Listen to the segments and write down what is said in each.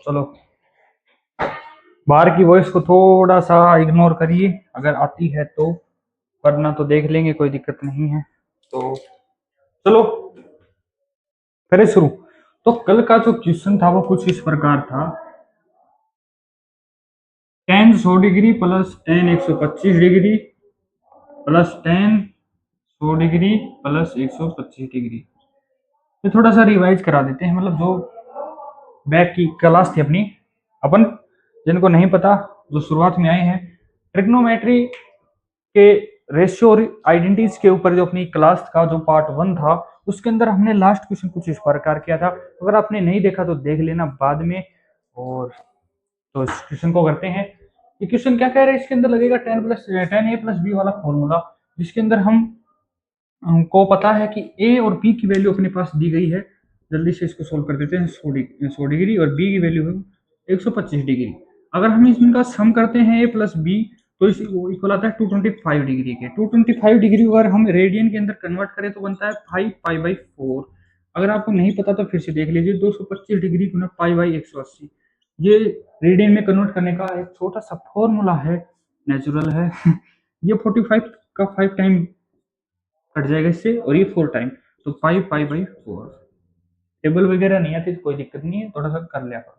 चलो, बाहर की वॉइस को थोड़ा सा इग्नोर करिए अगर आती है तो, वरना तो देख लेंगे, कोई दिक्कत नहीं है। तो चलो करें शुरू। तो कल का जो क्वेश्चन था वो कुछ इस प्रकार था, ten 100 degree plus ten 125 degree plus ten 100 degree plus 125 degree. तो थोड़ा सा रिवाइज करा देते हैं, मतलब जो बैक की क्लास थी अपनी, अपन जिनको नहीं पता, जो शुरुआत में आए हैं, ट्रिग्नोमेट्री के रेशियो और आइडेंटिटीज के ऊपर जो अपनी क्लास का जो पार्ट 1 था, उसके अंदर हमने लास्ट क्वेश्चन कुछ इस प्रकार किया था। अगर आपने नहीं देखा तो देख लेना बाद में। और तो इस क्वेश्चन को करते हैं। ये क्वेश्चन क्या कह रहे हैं, इसके अंदर लगेगा टेन ए प्लस बी वाला फॉर्मूला, जिसके अंदर हमको पता है कि ए और बी की वैल्यू अपने पास दी गई है। जल्दी से इसको सोल्व कर देते हैं। 100 डिग्री और बी की वैल्यू है 125 डिग्री। अगर हम इनका सम करते हैं ए प्लस बी, तो इस इक्वल आता है 225 डिग्री के। 225 डिग्री अगर हम रेडियन के अंदर कन्वर्ट करें तो बनता है 5 पाई/4। अगर आपको नहीं पता तो फिर से देख लीजिए, 225 डिग्री गुना पाई/180, ये रेडियन में कन्वर्ट करने का एक छोटा सा फॉर्मूला है, नेचुरल है। ये 45 का 5 टाइम कट जाएगा इससे, और ये 4 टाइम, तो 5 पाई/4। टेबल वगैरह नहीं आती तो कोई दिक्कत नहीं है, थोड़ा सा कर लिया करो।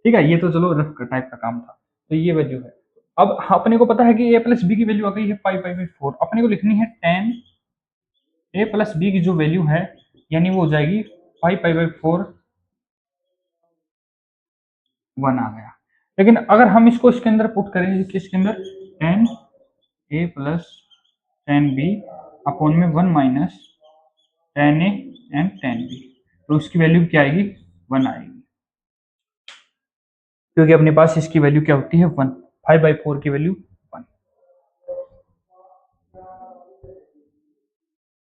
ठीक है, ये तो चलो रफ टाइप का काम था। तो ये वैल्यू है। अब अपने को पता है कि ए प्लस बी की वैल्यू आ गई है 5 पाई/4। अपने को लिखनी है टेन ए प्लस बी की जो वैल्यू है, यानी वो हो जाएगी 5 पाई/4, 1 आ गया। लेकिन अगर हम इसको इसके अंदर पुट करें, किसके अंदर, tan A plus tan B upon में 1 minus tan A and tan B, तो उसकी वैल्यू क्या आएगी, 1 आएगी। क्योंकि अपने पास इसकी वैल्यू क्या होती है, 1। 5/4 की वैल्यू 1।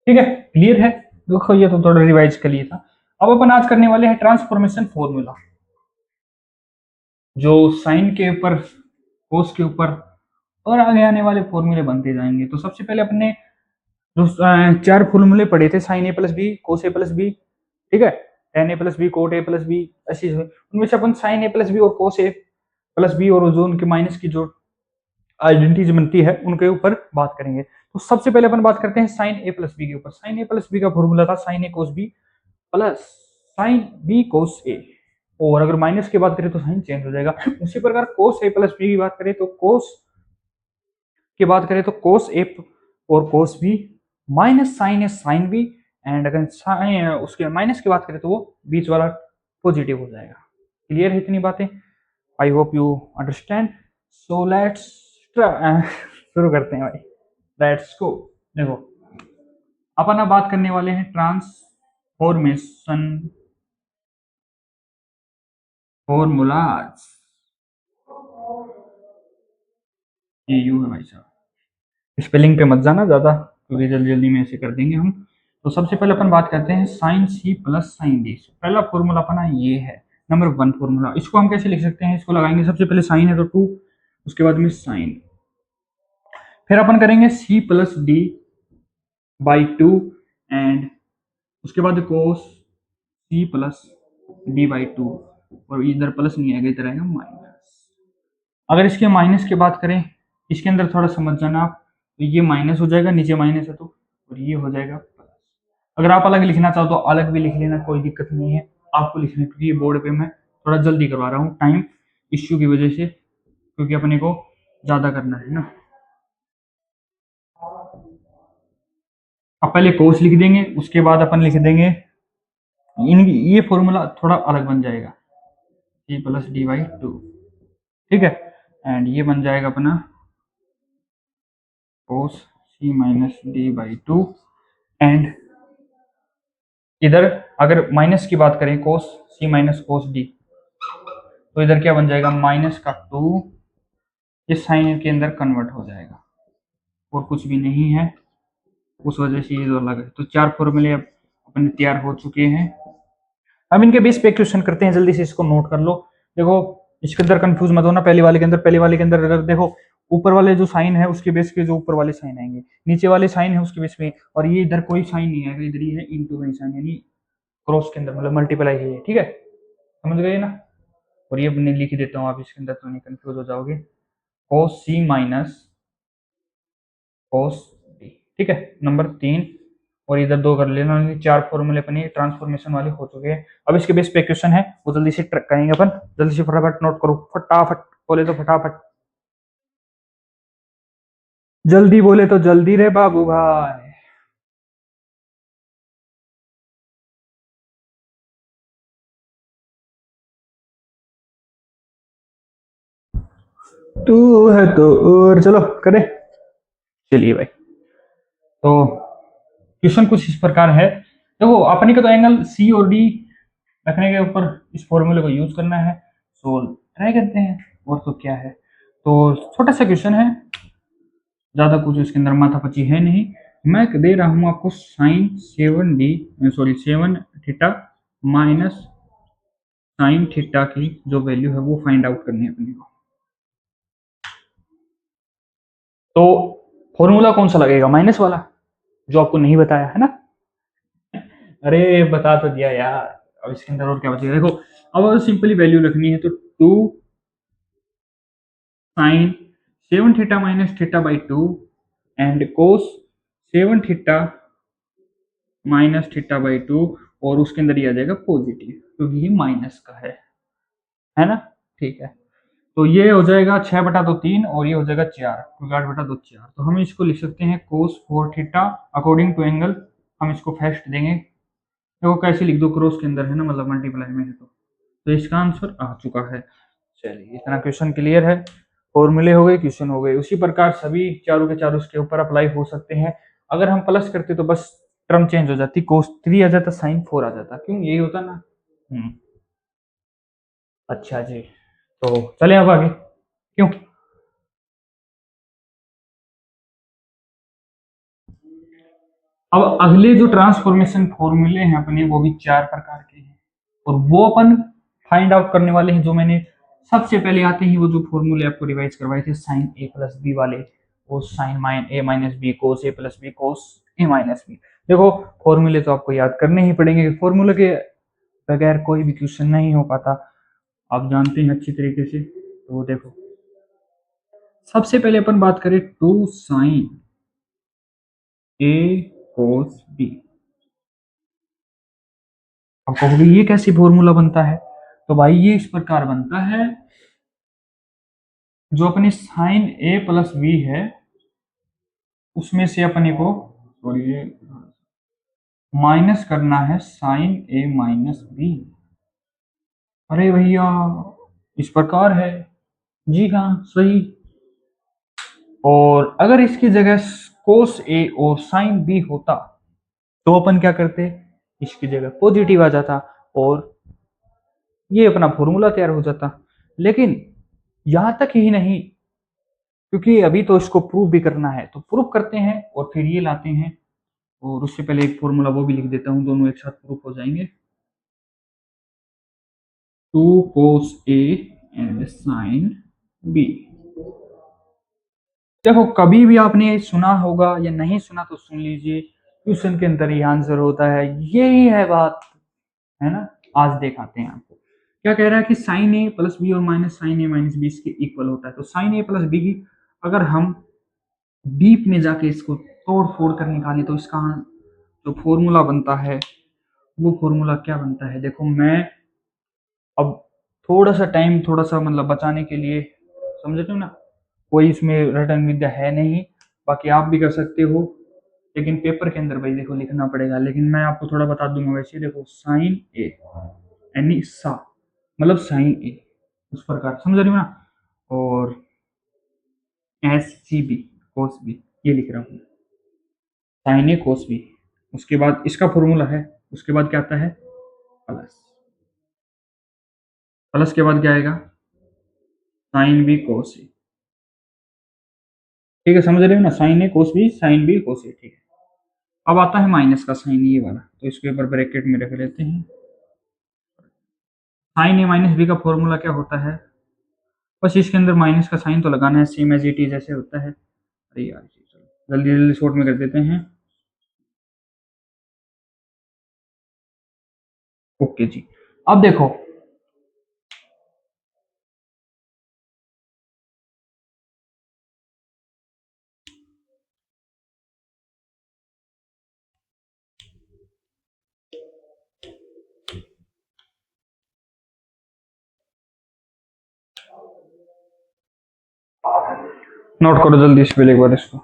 ठीक है, क्लियर है। देखो ये तो थोड़ा रिवाइज कर लिया था। अब अपन आज करने वाले हैं ट्रांसफॉर्मेशन फॉर्मूला, जो साइन के ऊपर, कोस के ऊपर और आगे आने वाले फॉर्मूले बनते जाएंगे। तो सबसे पहले अपने जो 4 फॉर्मूले पढ़े थे, sine A plus B, cos A plus B, ठीक है, tan A plus B, cot A plus B, ऐसी उनमें से अपन साइन ए प्लस बी और कोस ए प्लस बी और जो उनके माइनस की जो आइडेंटिटीज बनती है उनके ऊपर बात करेंगे। तो सबसे पहले अपन बात करते हैं साइन ए प्लस बी के ऊपर। साइन ए प्लस बी का फॉर्मूला था sine A cos B plus sine B cos A, और अगर माइनस की बात करें तो साइन चेंज हो जाएगा। उसी प्रकार कोस ए प्लस बी की बात करें तो कोस ए और cos B minus sine A sine B, and अगर साइन उसके माइनस की बात करें तो वो बीच वाला पॉजिटिव हो जाएगा। क्लियर है इतनी बातें? I hope you understand. So let's शुरू करते हैं भाई, लेट्स गो। देखो, अपन अब बात करने वाले हैं ट्रांसफॉर्मेशन फॉर्मूलाज। ये यू है भाई साहब, स्पेलिंग पे मत जाना ज्यादा, क्योंकि जल्दी जल्दी में ऐसे कर देंगे हम। तो सबसे पहले अपन बात करते हैं sine C plus sine D. पहला फॉर्मूला अपना ये है, नंबर 1 फॉर्मूला। इसको हम कैसे लिख सकते हैं, इसको लगाएंगे सबसे पहले, साइन है तो 2, उसके बाद में साइन, फिर अपन करेंगे C plus D by 2, and उसके बाद cos C plus D by 2, और इधर प्लस नहीं आएगा, इधर आएगा माइनस। अगर इसके माइनस की बात करें, इसके अंदर थोड़ा समझ जाना आप, तो ये माइनस हो जाएगा, नीचे माइनस है तो, और ये हो जाएगा प्लस। अगर आप अलग लिखना चाहो तो अलग भी लिख लेना, कोई दिक्कत नहीं है आपको लिखने, क्योंकि ये बोर्ड पे मैं थोड़ा जल्दी करवा रहा हूँ टाइम इश्यू की वजह से, क्योंकि अपने को ज्यादा करना है ना। अब पहले कोस लिख देंगे, उसके बाद अपन लिख देंगे इन, ये फॉर्मूला थोड़ा अलग बन जाएगा, सी प्लस डी बाई 2, ठीक है, एंड ये बन जाएगा अपना कोस सी माइनस डी बाई 2, एंड इधर अगर माइनस की बात करें, कोस सी माइनस कोस डी, तो इधर क्या बन जाएगा, माइनस का 2, ये साइन के अंदर कन्वर्ट हो जाएगा, और कुछ भी नहीं है, उस वजह से ये जो अलग है। तो 4 फॉर्मूले अब अपने तैयार हो चुके हैं। अब इनके बेस पे क्वेश्चन करते हैं, जल्दी से इसको नोट कर लो। देखो, इसके अंदर कंफ्यूज मत होना, पहले वाले के अंदर अगर देखो, ऊपर वाले जो साइन है उसके बेस पे जो ऊपर वाले साइन आएंगे, नीचे वाले साइन है उसके बेस पे, और ये इधर कोई साइन नहीं आएगा, इधर ही है इनटू का साइन, यानी क्रॉस के अंदर, मतलब मल्टीप्लाई है, ठीक है। समझ गए ना। और ये मैंने लिख देता हूँ, आप इसके अंदर तो नहीं कंफ्यूज हो जाओगे। cos c minus cos d, ठीक है, नंबर 3। और इधर 2 कर लेना, 4 फॉर्मूले अपने ट्रांसफॉर्मेशन वाले हो चुके हैं। अब इसके बेस पे क्वेश्चन है, वो जल्दी से ट्रैक करेंगे अपन। जल्दी से फटाफट नोट करो, फटाफट बोले तो फटाफट, जल्दी बोले तो जल्दी रे बाबू भाई। तू है तो और चलो करें। चलिए भाई, तो क्वेश्चन कुछ इस प्रकार है। देखो अपने का तो एंगल सी और डी रखने के ऊपर इस फॉर्मूले को यूज करना है। सो ट्राई करते हैं, और तो क्या है। तो छोटा सा क्वेश्चन है, ज्यादा कुछ इसके अंदर माथापच्ची है नहीं। मैं दे रहा हूं आपको sine 7d, sorry 7 theta minus sine theta की जो वैल्यू है वो फाइंड आउट करनी है अपने को। तो फॉर्मूला कौन सा लगेगा, माइनस वाला, जो आपको नहीं बताया है ना। अरे बता तो दिया यार। अब इसके अंदर और क्या बचेगा, देखो। अब सिंपली वैल्यू रखनी है तो 2 sin 7 theta minus theta by 2 and cos 7 theta minus theta by 2। और उसके अंदर ये आ जाएगा पॉजिटिव, क्योंकि ये माइनस का है ना। ठीक है, तो ये हो जाएगा 6/2 3, और ये हो जाएगा 4, क्योंकि 8/2 4। तो हम इसको लिख सकते हैं कोस 4 थीटा अकॉर्डिंग टू एंगल। हम इसको फर्स्ट देंगे, देखो कैसे लिख दो, क्रॉस के अंदर है ना, मतलब मल्टीप्लाई में है। तो इसका आंसर आ चुका है। चलिए इतना क्वेश्चन क्लियर है। फॉर्मूले हो गए, क्वेश्चन हो गए, उसी प्रकार सभी चारों के चारों उसके ऊपर अप्लाई हो सकते हैं। अगर हम प्लस करते तो बस टर्म चेंज हो जाती, cos 3 आ जाता, sin 4 आ जाता, क्यों यही होता ना। हम्म। अच्छा जी, तो चले अब आगे, क्यों। अब अगले जो ट्रांसफॉर्मेशन फॉर्मूले हैं अपने, वो भी 4 प्रकार के हैं। और वो अपन फाइंड आउट करने वाले हैं, जो मैंने सबसे पहले आते ही वो जो फॉर्मूले आपको रिवाइज करवाए थे, साइन ए प्लस बी वाले। वो sign mine A minus B cos A plus B cos A minus B. देखो फॉर्मूले तो आपको याद करने ही पड़ेंगे, फॉर्मूले के बगैर कोई भी क्वेश्चन नहीं हो पाता, आप जानते हैं अच्छी तरीके से। तो देखो, सबसे पहले अपन बात करें 2 sin ए कोस बी। अब कहोगे ये कैसे फॉर्मूला बनता है, तो भाई ये इस प्रकार बनता है। जो अपनी साइन ए प्लस बी है, उसमें से अपने को, सॉरी, माइनस करना है साइन ए माइनस बी। अरे भैया, इस प्रकार है। जी हाँ, सही। और अगर इसकी जगह कोस ए और साइन बी होता, तो अपन क्या करते, इसकी जगह पॉजिटिव आ जाता, और ये अपना फॉर्मूला तैयार हो जाता। लेकिन यहां तक ही नहीं, क्योंकि अभी तो इसको प्रूव भी करना है, तो प्रूव करते हैं और फिर ये लाते हैं। और उससे पहले एक फॉर्मूला वो भी लिख देता हूँ, दोनों एक साथ प्रूफ हो जाएंगे। 2 cos A and sine B. देखो कभी भी आपने सुना होगा या नहीं सुना तो सुन लीजिए, क्वेश्चन के अंदर ये आंसर होता है, यही है बात, है ना। आज दिखाते हैं आपको। क्या कह रहा है कि साइन ए प्लस बी और minus sine A minus B इसके इक्वल होता है। तो साइन ए प्लस बी की अगर हम डीप में जाके इसको तोड़ फोड़ कर निकालें, तो इसका जो फॉर्मूला बनता है, वो फॉर्मूला क्या बनता है, देखो मैं अब थोड़ा सा टाइम, थोड़ा सा मतलब बचाने के लिए, समझ रहे हो ना, कोई इसमें रटन विद्या है नहीं, बाकी आप भी कर सकते हो। लेकिन पेपर के अंदर भाई देखो लिखना पड़ेगा, लेकिन मैं आपको थोड़ा बता दूंगा। वैसे देखो साइन ए यानी सा, मतलब साइन ए, उस प्रकार समझ रहे हो ना। और S C B cos B, ये लिख रहा हूँ, साइन ए कोस बी। उसके बाद इसका फॉर्मूला है, उसके बाद क्या आता है, प्लस। प्लस के बाद क्या आएगा, साइन बी कोस ए। ठीक है, समझ रहे हो ना, sign A cos B sign B cos ए, ठीक है। अब आता है माइनस का साइन, ये वाला, तो इसके ऊपर ब्रैकेट में रख लेते हैं। साइन ए माइनस बी का फॉर्मूला क्या होता है, बस इसके अंदर माइनस का साइन तो लगाना है, सेम एज इट इज जैसे होता है। अरे यार चलो जल्दी जल्दी शॉर्ट में कर देते हैं। ओके जी, अब देखो नोट करो जल्दी इस पे एक बार इसको।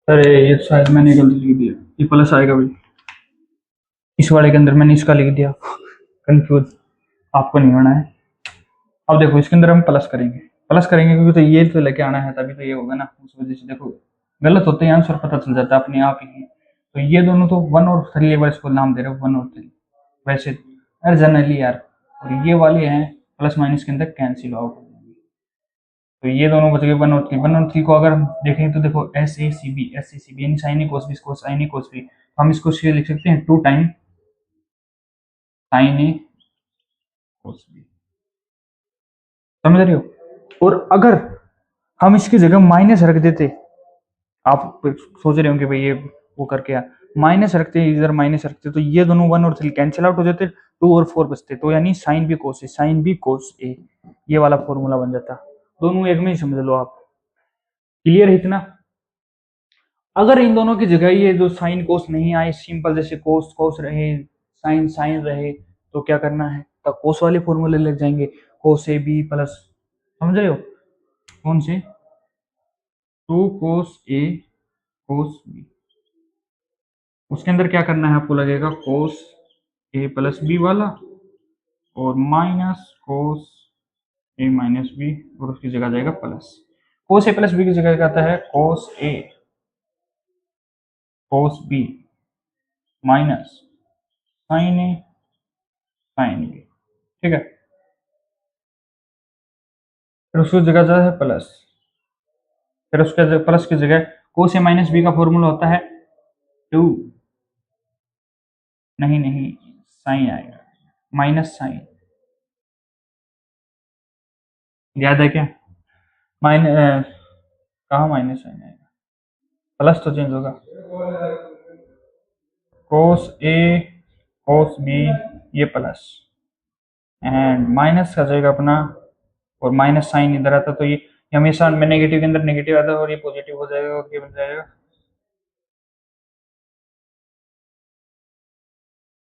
अरे ये शायद मैंने गलती लिख दिया, ये प्लस आएगा भाई, इस वाले के अंदर मैंने इसका लिख दिया। कंफ्यूज आपको नहीं होना है। अब देखो इसके अंदर हम प्लस करेंगे, प्लस करेंगे क्योंकि तो ये तो लेके आना है तभी तो ये होगा ना, उस वजह से देखो गलत होते हैं आंसर पता चल जाता है अपने आप ही। तो ये दोनों तो 1 और 3 एक बार इसको नाम दे रहे हो 1 और 3, वैसे अरे जनरली यार, और ये वाले हैं प्लस माइनस के अंदर कैंसिल आउट हो जाएंगे। तो ये दोनों बच गए 1 और 3। 1 और 3 को अगर हम देखें तो देखो एस ए सी बी यानी sign A cos B cos sign A cos B, हम इसको सीधे लिख सकते हैं 2 time sign A cos B, समझ रहे हो। और अगर हम इसकी जगह माइनस रख देते, आप सोच रहे होंगे भाई ये वो करके माइनस रखते, इधर माइनस रखते तो ये दोनों 1 और 3 कैंसिल आउट हो जाते, 2 और 4 बचते, तो यानी साइन बी कोस ए, साइन बी कोस ए, ये वाला फॉर्मूला बन जाता। दोनों एक में ही समझ लो आप, क्लियर है इतना। अगर इन दोनों की जगह ये जो साइन कोस नहीं आए, सिंपल जैसे कोस कोस रहे, साइन साइन रहे, तो क्या करना है, तो कोस वाले फॉर्मूले लग जाएंगे, कोस ए बी प्लस, समझ रहे हो कौन से, 2 cos A cos B। उसके अंदर क्या करना है आपको, लगेगा cos A प्लस बी वाला और minus cos A minus B, और उसकी जगह जाएगा plus, cos A plus B की जगह क्या आता है cos A cos B minus sin A sin B, ठीक है। फिर उसकी जगह जाता है प्लस, फिर उसके प्लस की जगह cos A माइनस बी का फॉर्मूला होता है 2, नहीं नहीं साइन आएगा, माइनस साइन, याद है क्या, कहाँ माइनस साइन आएगा, प्लस तो चेंज होगा, cos A cos B ये प्लस, एंड माइनस का जाएगा अपना, और माइनस साइन इधर आता तो ये हमेशा में नेगेटिव के अंदर नेगेटिव आता है और ये पॉजिटिव हो जाएगा, और ये बन जाएगा,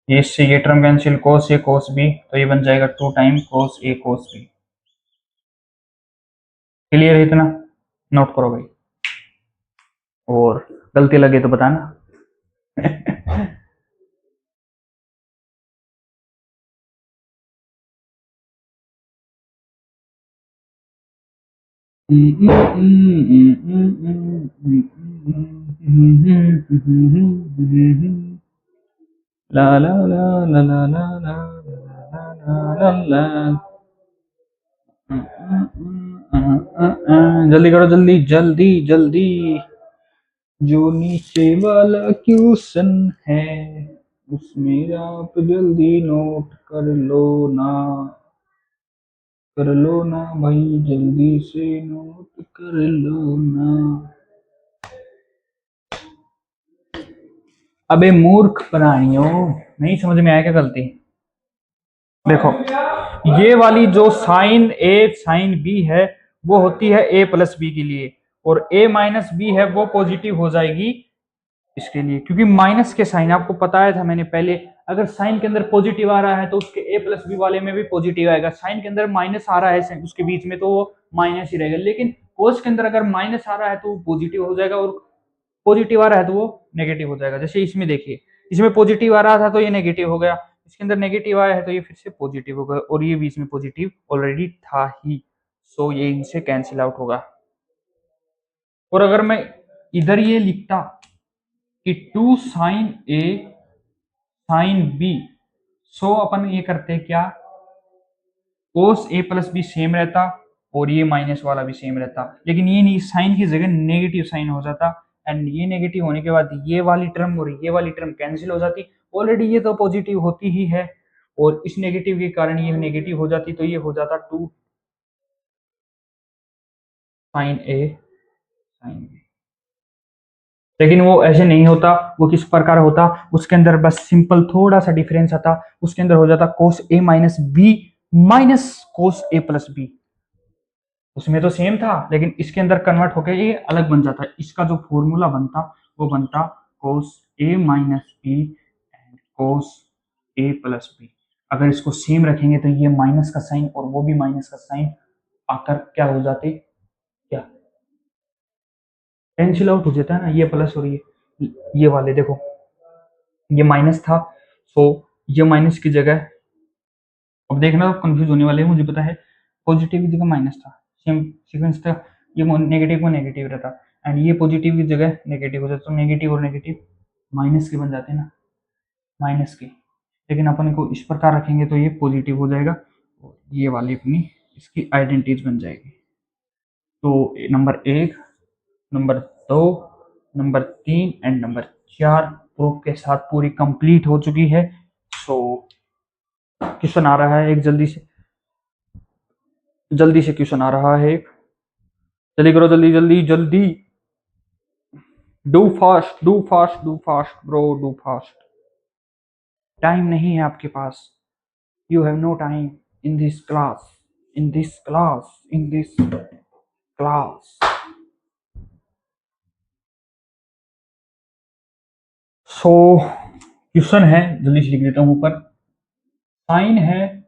ये इससे ये term cancel cos A cos B, तो ये बन जाएगा 2 time cos A cos B। Clear है इतना, नोट करो भाई, और गलती लगे तो बताना। ला ला ला ला ला ला ला ला ला, जल्दी करो जल्दी जल्दी जल्दी, जो नीचे वाला क्वेश्चन है उसमें आप जल्दी नोट कर लो ना भाई, जल्दी से नोट कर लो ना। अबे मूर्ख प्राणियों, नहीं समझ में आया क्या गलती, देखो ये वाली जो साइन ए साइन बी है वो होती है ए प्लस बी के लिए, और ए माइनस बी है वो पॉजिटिव हो जाएगी इसके लिए, क्योंकि माइनस के साइन आपको बताया था मैंने पहले, अगर साइन के अंदर पॉजिटिव आ रहा है तो उसके ए प्लस बी वाले में भी पॉजिटिव आएगा, साइन के अंदर माइनस आ रहा है उसके बीच में तो वो माइनस ही रहेगा, लेकिन कोस के अंदर अगर माइनस आ रहा है तो वो पॉजिटिव हो जाएगा, और पॉजिटिव आ रहा है तो वो नेगेटिव हो जाएगा। जैसे इसमें देखिए, इसमें पॉजिटिव आ रहा था तो ये नेगेटिव हो गया, इसके अंदर नेगेटिव आया है तो ये फिर से पॉजिटिव होगा, और ये बीच में पॉजिटिव ऑलरेडी था ही, सो ये इनसे कैंसिल आउट होगा। और अगर मैं इधर ये लिखता कि 2 sin A sin B, सो अपन ये करते क्या, cos A plus B same रहता और ये माइनस वाला भी सेम रहता, लेकिन ये नहीं, साइन की जगह नेगेटिव साइन हो जाता, एंड ये नेगेटिव होने के बाद ये वाली टर्म और ये वाली टर्म कैंसिल हो जाती, ऑलरेडी ये तो पॉजिटिव होती ही है, और इस नेगेटिव के कारण ये नेगेटिव हो जाती, तो ये हो जाता 2 sin A sin B। लेकिन वो ऐसे नहीं होता, वो किस प्रकार होता, उसके अंदर बस सिंपल थोड़ा सा डिफरेंस आता, उसके अंदर हो जाता cos A minus B minus cos A plus B, उसमें तो सेम था लेकिन इसके अंदर कन्वर्ट होकर ये अलग बन जाता है, इसका जो फॉर्मूला बनता वो बनता cos A minus B and cos A plus B. अगर इसको सेम रखेंगे तो ये माइनस का साइन और वो भी माइनस का साइन आकर क्या हो जाते, क्या कैंसिल आउट हो जाता है ना, ये प्लस और ये वाले देखो ये माइनस था, सो ये माइनस की जगह, अब देखना आप कंफ्यूज होने वाले हैं, मुझे पता है, पॉजिटिव की जगह माइनस था, सेम सीक्वेंस था, ये नेगेटिव को नेगेटिव रहता, एंड ये पॉजिटिव की जगह नेगेटिव हो जाता, तो नेगेटिव और नेगेटिव माइनस के बन जाते हैं ना, माइनस के, लेकिन अपन को इस प्रकार रखेंगे तो ये पॉजिटिव हो जाएगा, और ये वाली अपनी इसकी आइडेंटिटीज बन जाएगी। तो नंबर एक, नंबर दो, नंबर तीन एंड नंबर चार प्रूफ के साथ पूरी कंप्लीट हो चुकी है। सो क्वेश्चन आ रहा है एक, जल्दी से क्वेश्चन आ रहा है एक, जल्दी करो, जल्दी जल्दी जल्दी, do fast bro, do fast, time नहीं है आपके पास, you have no time in this class, in this class, in this class. So question है, जल्दी से लिख देता हूं ऊपर, साइन है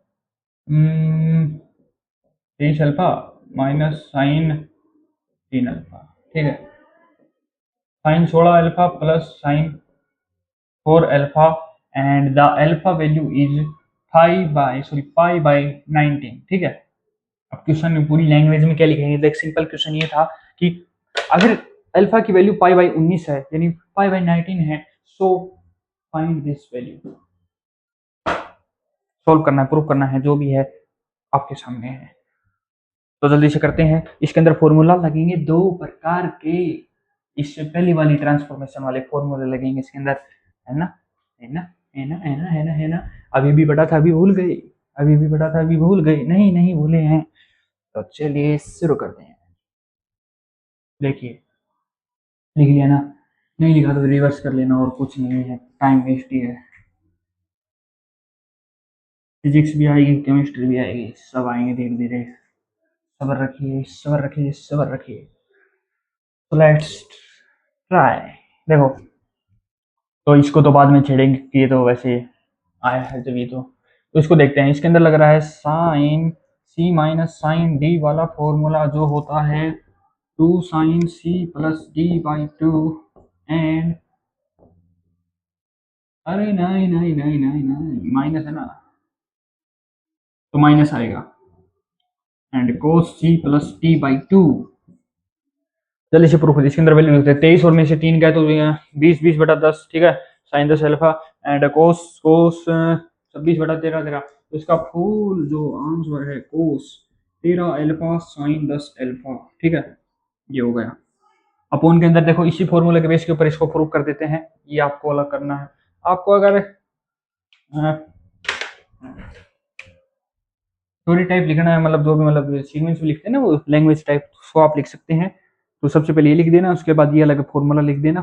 23 अल्फा माइनस साइन 3 अल्फा, ठीक है, sine 16 alpha plus sine 4 alpha, and the alpha value is pi by 19, ठीक है। अब क्वेश्चन में पूरी लैंग्वेज में क्या लिखेंगे, तो एक सिंपल क्वेश्चन ये था कि अगर अल्फा की वैल्यू पाई बाई 19 है यानी पाई बाई 19 है, so find this value, solve करना है, प्रूव करना है, जो भी है आपके सामने है। तो जल्दी से करते हैं, इसके अंदर फॉर्मूला लगेंगे दो प्रकार के, इससे पहली वाली ट्रांसफॉर्मेशन वाले फॉर्मूले लगेंगे इसके अंदर, है ना, है ना, है ना, है ना, है ना, है ना, अभी भी बड़ा था अभी भूल गए, अभी भी बड़ा था अभी भूल गए, नहीं नहीं भूले हैं। तो चलिए शुरू करते हैं, देखिए लिख लिया ना, नहीं लिखा तो रिवर्स कर लेना, और कुछ नहीं है, टाइम वेस्ट ही है, फिजिक्स भी आएगी, केमिस्ट्री भी आएगी, सब आएंगे धीरे धीरे, सब्र रखिए, सब्र रखिए, सब्र रखिए। तो लेट्स ट्राई, देखो, तो इसको तो बाद में छेड़ेंगे कि ये तो वैसे आया है जब ये तो इसको देखते हैं, इसके अंदर लग रहा है साइन सी माइनस साइन डी वाला फॉर्मूला जो होता है 2 sin c + d/2, एंड अरे नहीं नहीं नहीं नहीं नहीं, माइनस है ना, तो माइनस आएगा, एंड cos c + t/2, जल्दी से प्रूफ, इसके अंदर वैल्यू लिखते हैं, 23 और में से 3 गए तो 20 20/10, ठीक है, साइन 10 अल्फा, एंड कोस कोस 26/13 तो इसका फुल जो आंसर है कोस 13 अल्फा साइन 10 अल्फा, ठीक है, ये हो गया। अपोन के अंदर देखो, इसी फॉर्मूले के बेस के ऊपर इसको प्रूव कर देते हैं, ये आपको अलग करना है, आपको अगर स्टोरी टाइप लिखना है, मतलब जो भी मतलब सीक्वेंस में लिखते हैं ना वो लैंग्वेज टाइप, उसको आप लिख सकते हैं, तो सबसे पहले ये लिख देना, उसके बाद ये अलग फॉर्मूला लिख देना,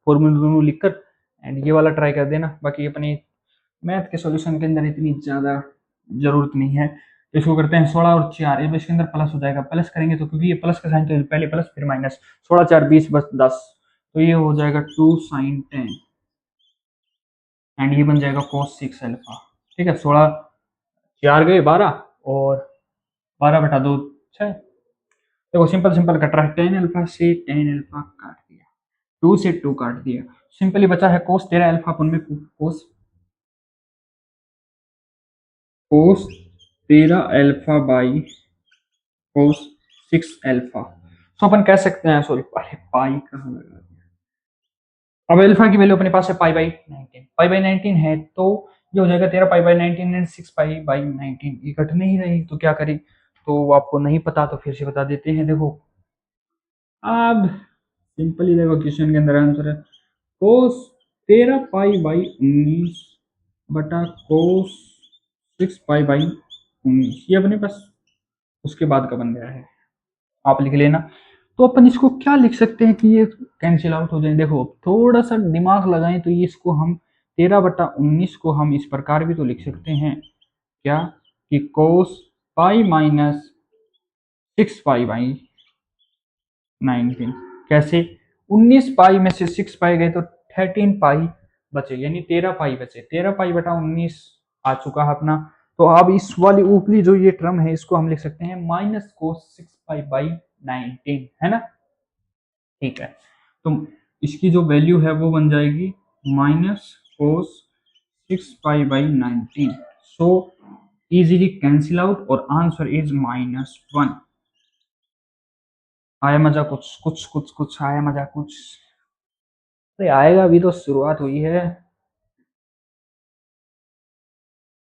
फॉर्मूला दोनों लिखकर एंड ये वाला ट्राई कर देना, बाकी अपनी मैथ के सॉल्यूशन के अंदर इतनी ज़्यादा ज़रूरत नहीं है। तो इसको करते हैं 16 और 4, ये इसके अंदर प्लस हो जाएगा, प्लस करेंगे तो क्योंकि ये प्लस का साइन तो पहले प्लस फिर माइनस, 16 4 20 बस 10, तो ये हो जाएगा 2 sin 10, एंड ये बन जाएगा cos 6 अल्फा, ठीक है, 16 4 गए 12, और 12/2 6, देखो सिंपल सिंपल कट रहा है, 10 अल्फा से 10 अल्फा काट दिया, 2 से 2 काट दिया, सिंपली बचा है cos 13 अल्फा, अपन में cos 13 alpha by cos 6 alpha, तो अपन कह सकते हैं, सॉरी अरे पाई कहाँ लगा दिया, अब अल्फा की वैल्यू अपने पास है पाई बाई 19 है, तो ये हो जाएगा 13 पाई बाई 19 एंड 6 पाई बाई 19, ये कट नहीं रही तो क्या करें, तो आपको नहीं पता तो फिर से बता देते हैं, देखो अब सिंपली देखो क्वेश्चन के अंदर आंसर है कोस 13 पाई/19 बटा कोस 6 पाई/19, ये अपने पास उसके बाद का बन गया है, आप लिख लेना। तो अपन इसको क्या लिख सकते हैं कि ये कैंसिल आउट हो जाए, देखो थोड़ा सा दिमाग लगाएं तो ये इसको हम 13/19 को हम इस प्रकार भी तो लिख सकते हैं, क्या कि कोस पाई-6 पाई/19, कैसे, 19 पाई में से 6 पाई गए तो 13 पाई बचे, यानी 13 पाई बचे, 13 पाई/19 आ चुका है अपना। तो अब इस वाली ऊपरी जो ये टर्म है इसको हम लिख सकते हैं माइनस कोस 6 पाई/19, है ना। ठीक है, तो इसकी जो वैल्यू है वो बन जाएगी माइनस कोस 6 पाई/19। सो इजीली कैंसिल आउट और आंसर इज -1। आया मजा, कुछ कुछ कुछ कुछ आया मजा कुछ। अरे आएगा, अभी तो शुरुआत हुई है।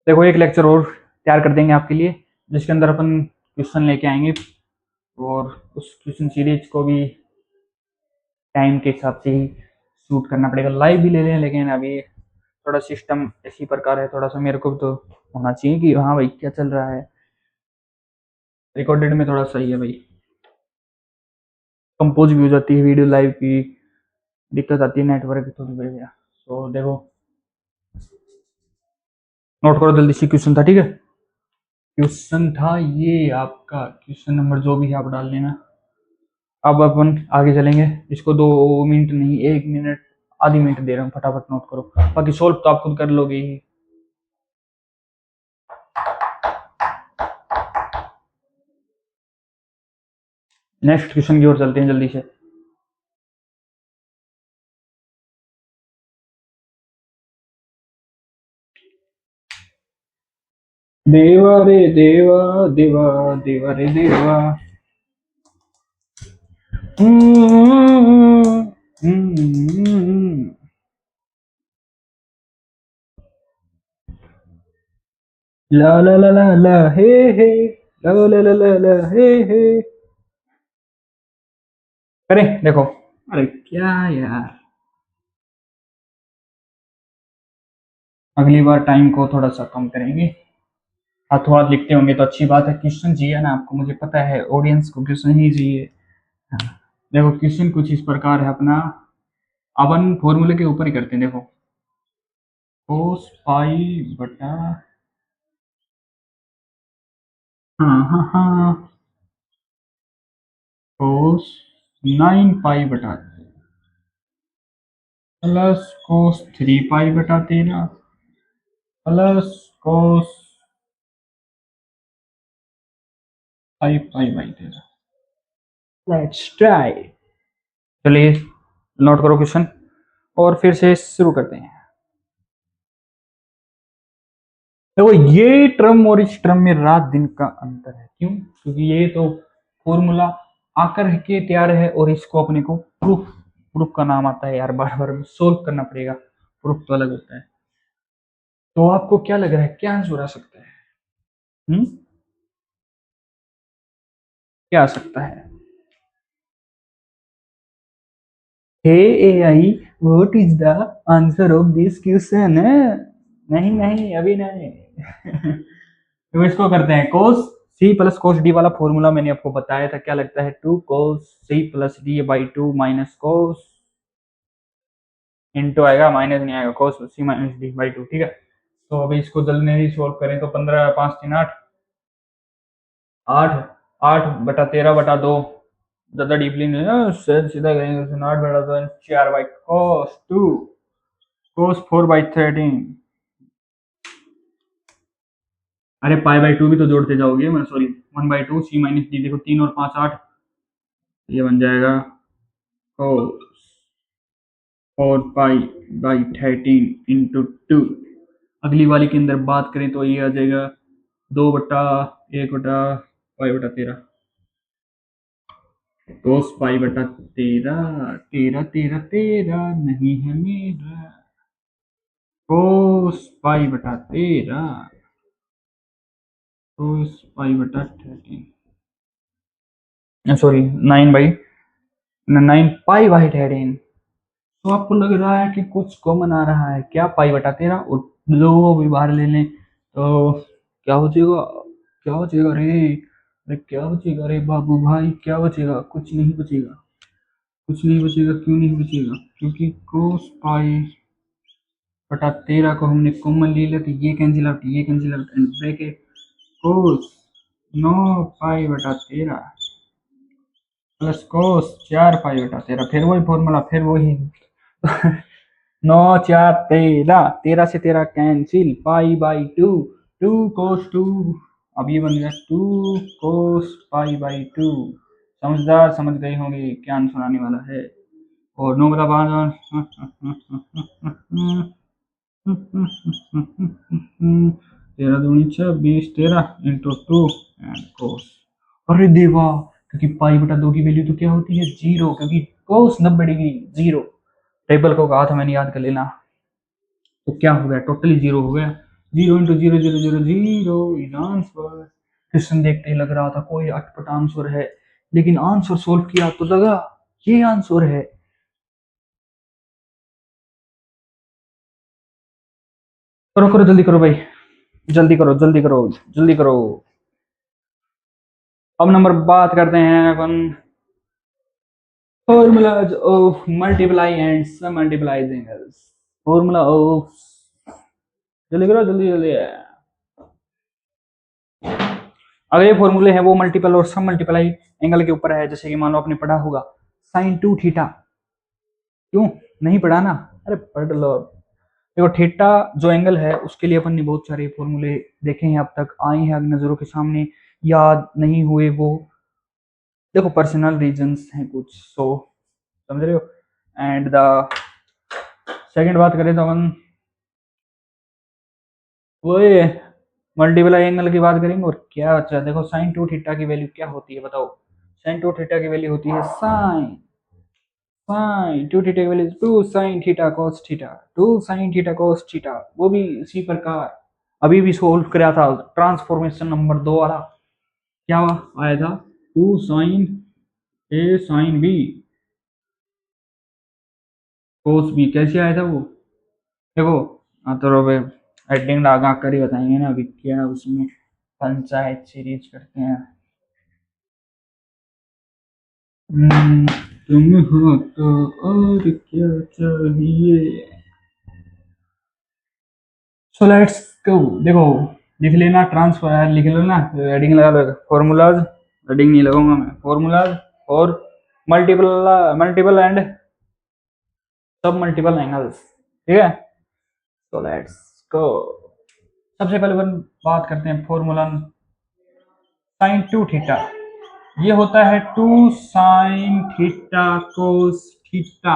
देखो एक लेक्चर और तैयार कर देंगे आपके लिए, जिसके अंदर अपन क्वेश्चन लेके आएंगे, और उस क्वेश्चन सीरीज को भी टाइम के हिसाब से ही शूट करना पड़ेगा। लाइव भी ले लें, लेकिन अभी थोड़ा सिस्टम इसी प्रकार है, थोड़ा सा मेरे को तो होना चाहिए कि हाँ भाई क्या चल रहा है। रिकॉर्डेड में थोड़ा सही है भाई, कंपोज भी हो जाती है वीडियो। लाइव की दिक्कत आती है नेटवर्क की थोड़ी बढ़िया। तो देखो नोट करो जल्दी से, क्वेश्चन था, ठीक है। क्वेश्चन था ये आपका, क्वेश्चन नंबर जो भी है आप डाल लेना। अब अपन आगे चलेंगे, इसको 2 मिनट नहीं 1 मिनट आधी मिनट दे रहा हूँ, फटाफट नोट करो, बाकी सोल्व तो आप खुद कर लोगे ही। नेक्स्ट क्वेश्चन की ओर चलते हैं जल्दी से। देवा रे देवा, देवा देवा रे देवा। ला ला ला ला ला हे हे, ला ला ला ला ला हे हे। करें देखो, अरे क्या यार, अगली बार टाइम को थोड़ा सा कम करेंगे। हाथों हाथ लिखते होंगे तो अच्छी बात है। क्वेश्चन चाहिए ना आपको, मुझे पता है ऑडियंस को क्वेश्चन ही चाहिए। हाँ। देखो क्वेश्चन कुछ इस प्रकार है अपना, अपन फॉर्मूले के ऊपर ही करते हैं। देखो कोस पाई बटा, हाँ हाँ हाँ, कोस 9 पाई बटा प्लस कोस 3 पाई बटा 13 प्लस कोस 5 पाई/13। Let's try. चलिए नोट करो क्वेश्चन और फिर से शुरू करते हैं। देखो ये टर्म और इस टर्म में रात दिन का अंतर है। क्यों? क्योंकि ये तो फॉर्मूला आकर के तैयार है, और इसको अपने को प्रूफ, प्रूफ का नाम आता है यार, बार बार सोल्व करना पड़ेगा, प्रूफ तो अलग होता है। तो आपको क्या लग रहा है, क्या आंसर आ सकता है? क्या आ सकता है? Hey AI, what is the answer of this question? नहीं नहीं अभी नहीं। तो इसको करते हैं cos C plus cos D वाला फॉर्मूला मैंने आपको बताया था, क्या लगता है? 2 cos c + d/2 minus cos into आएगा, माइनस नहीं आएगा, कोस सी माइनस डी/2, ठीक है। तो अभी इसको जल्दी नहीं सॉल्व करें तो 15 5 3 8, 8 8/13/2, ज्यादा डीपली नहीं है, सीधा करेंगे उसमें। 8/2 4 cos 2 cos 4/13। अरे पाई/2 भी तो जोड़ते जाओगे, मैं सॉरी 1/2 सी माइनस डी, देखो 3 और 5 8, ये बन जाएगा cos 4 पाई/13 इंटू 2। अगली वाली के अंदर बात करें तो ये आ जाएगा 2/1/पाई/13, cos पाई/13, 13 नहीं है मेरा, cos पाई/13, cos पाई/13, सॉरी 9 पाई/13। तो आपको लग रहा है कि कुछ कॉमन आ रहा है क्या? पाई/13, और दो भी बाहर ले लें तो क्या बचेगा? क्या बचेगा रे? अरे क्या बचेगा रे बाबू भाई, क्या बचेगा? कुछ नहीं बचेगा, कुछ नहीं बचेगा। क्यों नहीं बचेगा? क्योंकि कोस पाई/13 को हमने कॉमन ले लिया, तो ये कैंसिल आउट, ये cancel out, and bracket cos 9 पाई/13 प्लस कोस 4 पाई/13, फिर वही फॉर्मूला, फिर वही। 9 4 13, 13 से 13 कैंसिल, पाई बाई 2, 2 कोस 2, अब ये बन गया 2 कोस पाई बाई 2। समझदार समझ गए होंगे क्या आंसर आने वाला है। और 9 बटा 5, 13 दूनी 26, 13 इंटू 2 एंड कोस। अरे देवा, क्योंकि पाई बटा 2 की वैल्यू तो क्या होती है 0, क्योंकि कोस 90 डिग्री 0। टेबल को कहा था मैंने याद कर लेना। तो क्या हो गया, टोटली 0 हो गया। 0 इंटू 0 0 0 0 इज आंसर। क्वेश्चन देखते ही लग रहा था कोई अटपटा आंसर है, लेकिन आंसर सोल्व किया तो लगा ये आंसर है। करो करो जल्दी करो भाई, जल्दी करो जल्दी करो जल्दी करो। अब नंबर बात करते हैं अपन formulas of multiply and sum multiplies angles। Formula of, जल्दी करो जल्दी जल्दी। अगले फॉर्मूले हैं वो मल्टीपल और सम मल्टीप्लाई एंगल के ऊपर है। जैसे कि मान लो आपने पढ़ा होगा साइन 2 थीटा, क्यों नहीं पढ़ा ना, अरे पढ़ लो। देखो थीटा जो एंगल है उसके लिए अपन ने बहुत सारे फॉर्मूले देखे हैं अब तक, आए हैं नजरों के सामने, याद नहीं हुए वो देखो पर्सनल रीजंस हैं कुछ, सो समझ रहे हो। एंड द सेकंड बात करें तो अपन वो मल्टीप्लाई एंगल की बात करेंगे। और क्या बच्चा, देखो साइन 2 थीटा की वैल्यू क्या होती है बताओ। साइन 2 थीटा की वैल्यू होती है साइन साइन 2 थीटा की value 2 sine theta cos theta, 2 sine theta cos theta. वो भी इसी प्रकार अभी भी सोल्व कराया था ट्रांसफॉर्मेशन नंबर 2 वाला। क्या आया था 2 sign A sine B cos B, कैसे आया था वो देखो। हाँ तो रोबे एडिंग लगा कर ही बताएंगे ना, अभी क्या उसमें पंचायत सीरीज करते हैं। तुम हो तो और क्या चाहिए। So let's go. देखो लिख लेना ट्रांसफर, लिख लो ना, हेडिंग लगा लो फॉर्मूलाज, हेडिंग नहीं लगाऊंगा मैं, फॉर्मूलाज और मल्टीपल मल्टीपल एंड सब मल्टीपल एंगल्स, ठीक है। तो लेट्स गो। सबसे पहले अपन बात करते हैं फॉर्मूला साइन 2 थीटा। ये होता है 2 साइन थीटा कोस थीटा।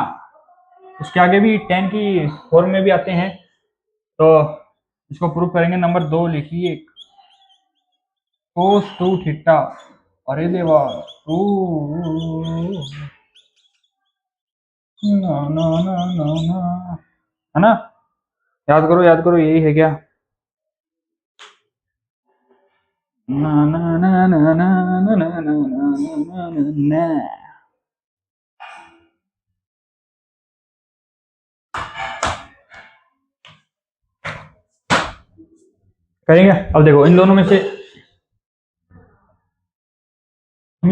उसके आगे भी टेन की फॉर्म में भी आते हैं, तो इसको प्रूव करेंगे। नंबर 2 लिखिए कोस 2 थीटा। अरे देवा 2 ना ना ना ना ना, है ना। याद करो यही है क्या। ना ना ना ना ना ना ना ना ना ना ना। करेंगे। अब देखो इन दोनों में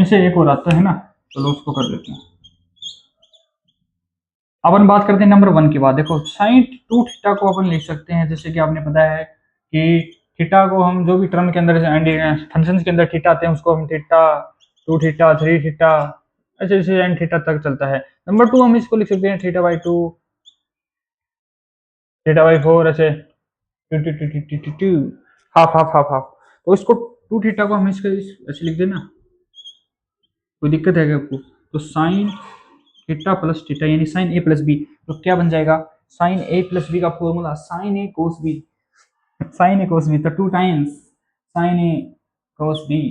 से एक और आता है ना, चलो उसको कर लेते हैं। अपन बात करते हैं नंबर 1 की बात। देखो साइन 2 थीटा को अपन लिख सकते हैं, जैसे कि आपने पता है कि थीटा को हम जो भी टर्म के अंदर फंक्शन के अंदर थीटा आते हैं उसको हम थीटा 2 थीटा 3 थीटा ऐसे ऐसे एन थीटा तक चलता है। नंबर 2 हम इसको लिख सकते हैं थीटा बाई 2, थीटा बाई 4, ऐसे two two two two two two two, half half half half. तो इसको 2 थीटा को हम इसके ऐसे लिख देना, कोई दिक्कत है क्या आपको। तो साइन थीटा प्लस थीटा यानी साइन ए प्लस बी, तो क्या बन जाएगा साइन ए प्लस बी का formula sine A cos B, sign A cos B तो 2 times sign A cos B.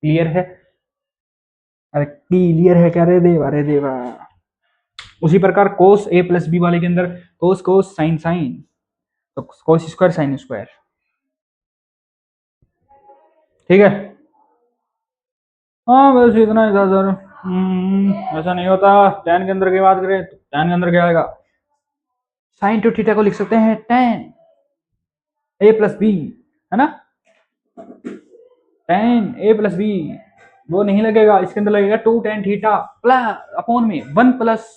Clear है, अरे क्लियर है क्या, अरे देवा अरे देवा। उसी प्रकार कोस ए प्लस बी वाले के अंदर कोस कोस साइन साइन, तो कोस स्क्वायर साइन स्क्वायर, ठीक है। हाँ बस इतना ही था सर। ऐसा नहीं होता। टेन के अंदर की बात करें तो टेन के अंदर क्या आएगा, साइन टू थीटा को लिख सकते हैं टेन ए प्लस बी, है ना। टेन ए प्लस बी वो नहीं लगेगा, इसके अंदर लगेगा 2 टेन थीटा प्लस अपॉन में 1 plus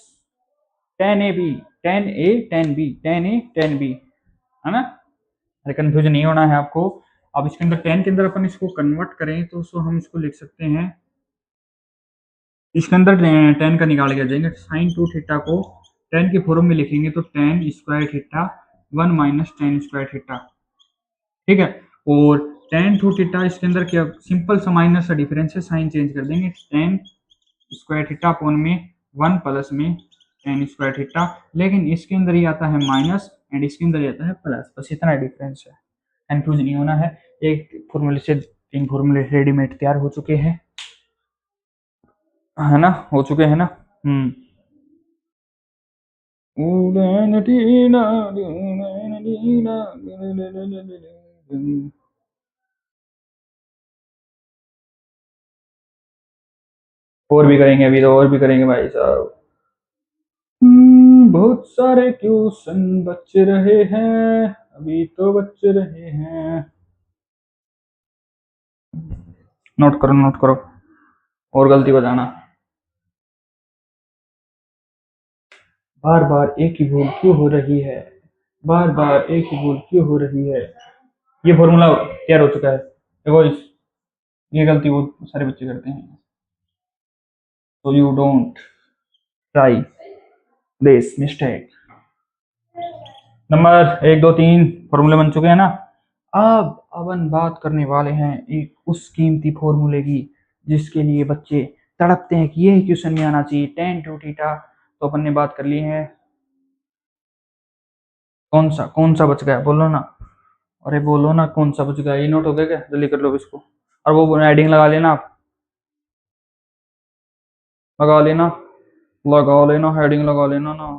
tan A B, tan A tan B, tan A tan B, है ना। अरे कंफ्यूज नहीं होना है आपको। अब इसके अंदर टेन के अंदर अपन इसको कन्वर्ट करें तो हम इसको लिख सकते हैं, इसके अंदर टेन का निकाल के जाएंगे साइन 2 थीटा को टेन के फॉर्म में लिखेंगे तो ten square theta 1 minus ten square theta, ठीक है। और टेन टू थीटा इसके अंदर क्या सिंपल सा माइनस सा डिफरेंस है, साइन चेंज कर देंगे, टेन स्क्वायर थीटा अपॉन में 1 प्लस में टेन स्क्वायर थीटा, लेकिन इसके अंदर ही आता है माइनस एंड इसके अंदर ही आता है प्लस, बस इतना डिफरेंस है, कंफ्यूज नहीं होना है। एक फॉर्मूले से तीन फॉर्मूले रेडीमेड तैयार हो चुके हैं, है ना, हो चुके हैं ना। हम्म। और भी करेंगे अभी तो, और भी करेंगे भाई साहब। बहुत सारे क्वेश्चन बच रहे हैं, अभी तो बच रहे हैं। नोट करो नोट करो, और गलती बताना। बार बार एक ही भूल क्यों हो रही है, बार बार एक ही भूल क्यों हो रही है। ये फॉर्मूला तैयार हो चुका है, देखो इस ये गलती वो सारे बच्चे करते हैं, तो you don't try this mistake. Number एक दो तीन फॉर्मूले बन चुके हैं ना। अब अपन बात करने वाले हैं एक उस कीमती फॉर्मूले की जिसके लिए बच्चे तड़पते हैं कि ये क्वेश्चन में आना चाहिए, टेन टू थीटा। तो अपन ने बात कर ली है, कौन सा बच गया बोलो ना, अरे बोलो ना कौन सा बच गया, ये नोट हो गया क्या, जल्दी कर लो इसको। और वो हेडिंग लगा लेना आप, लगा लेना, लगा लेना हेडिंग लगा लेना ना।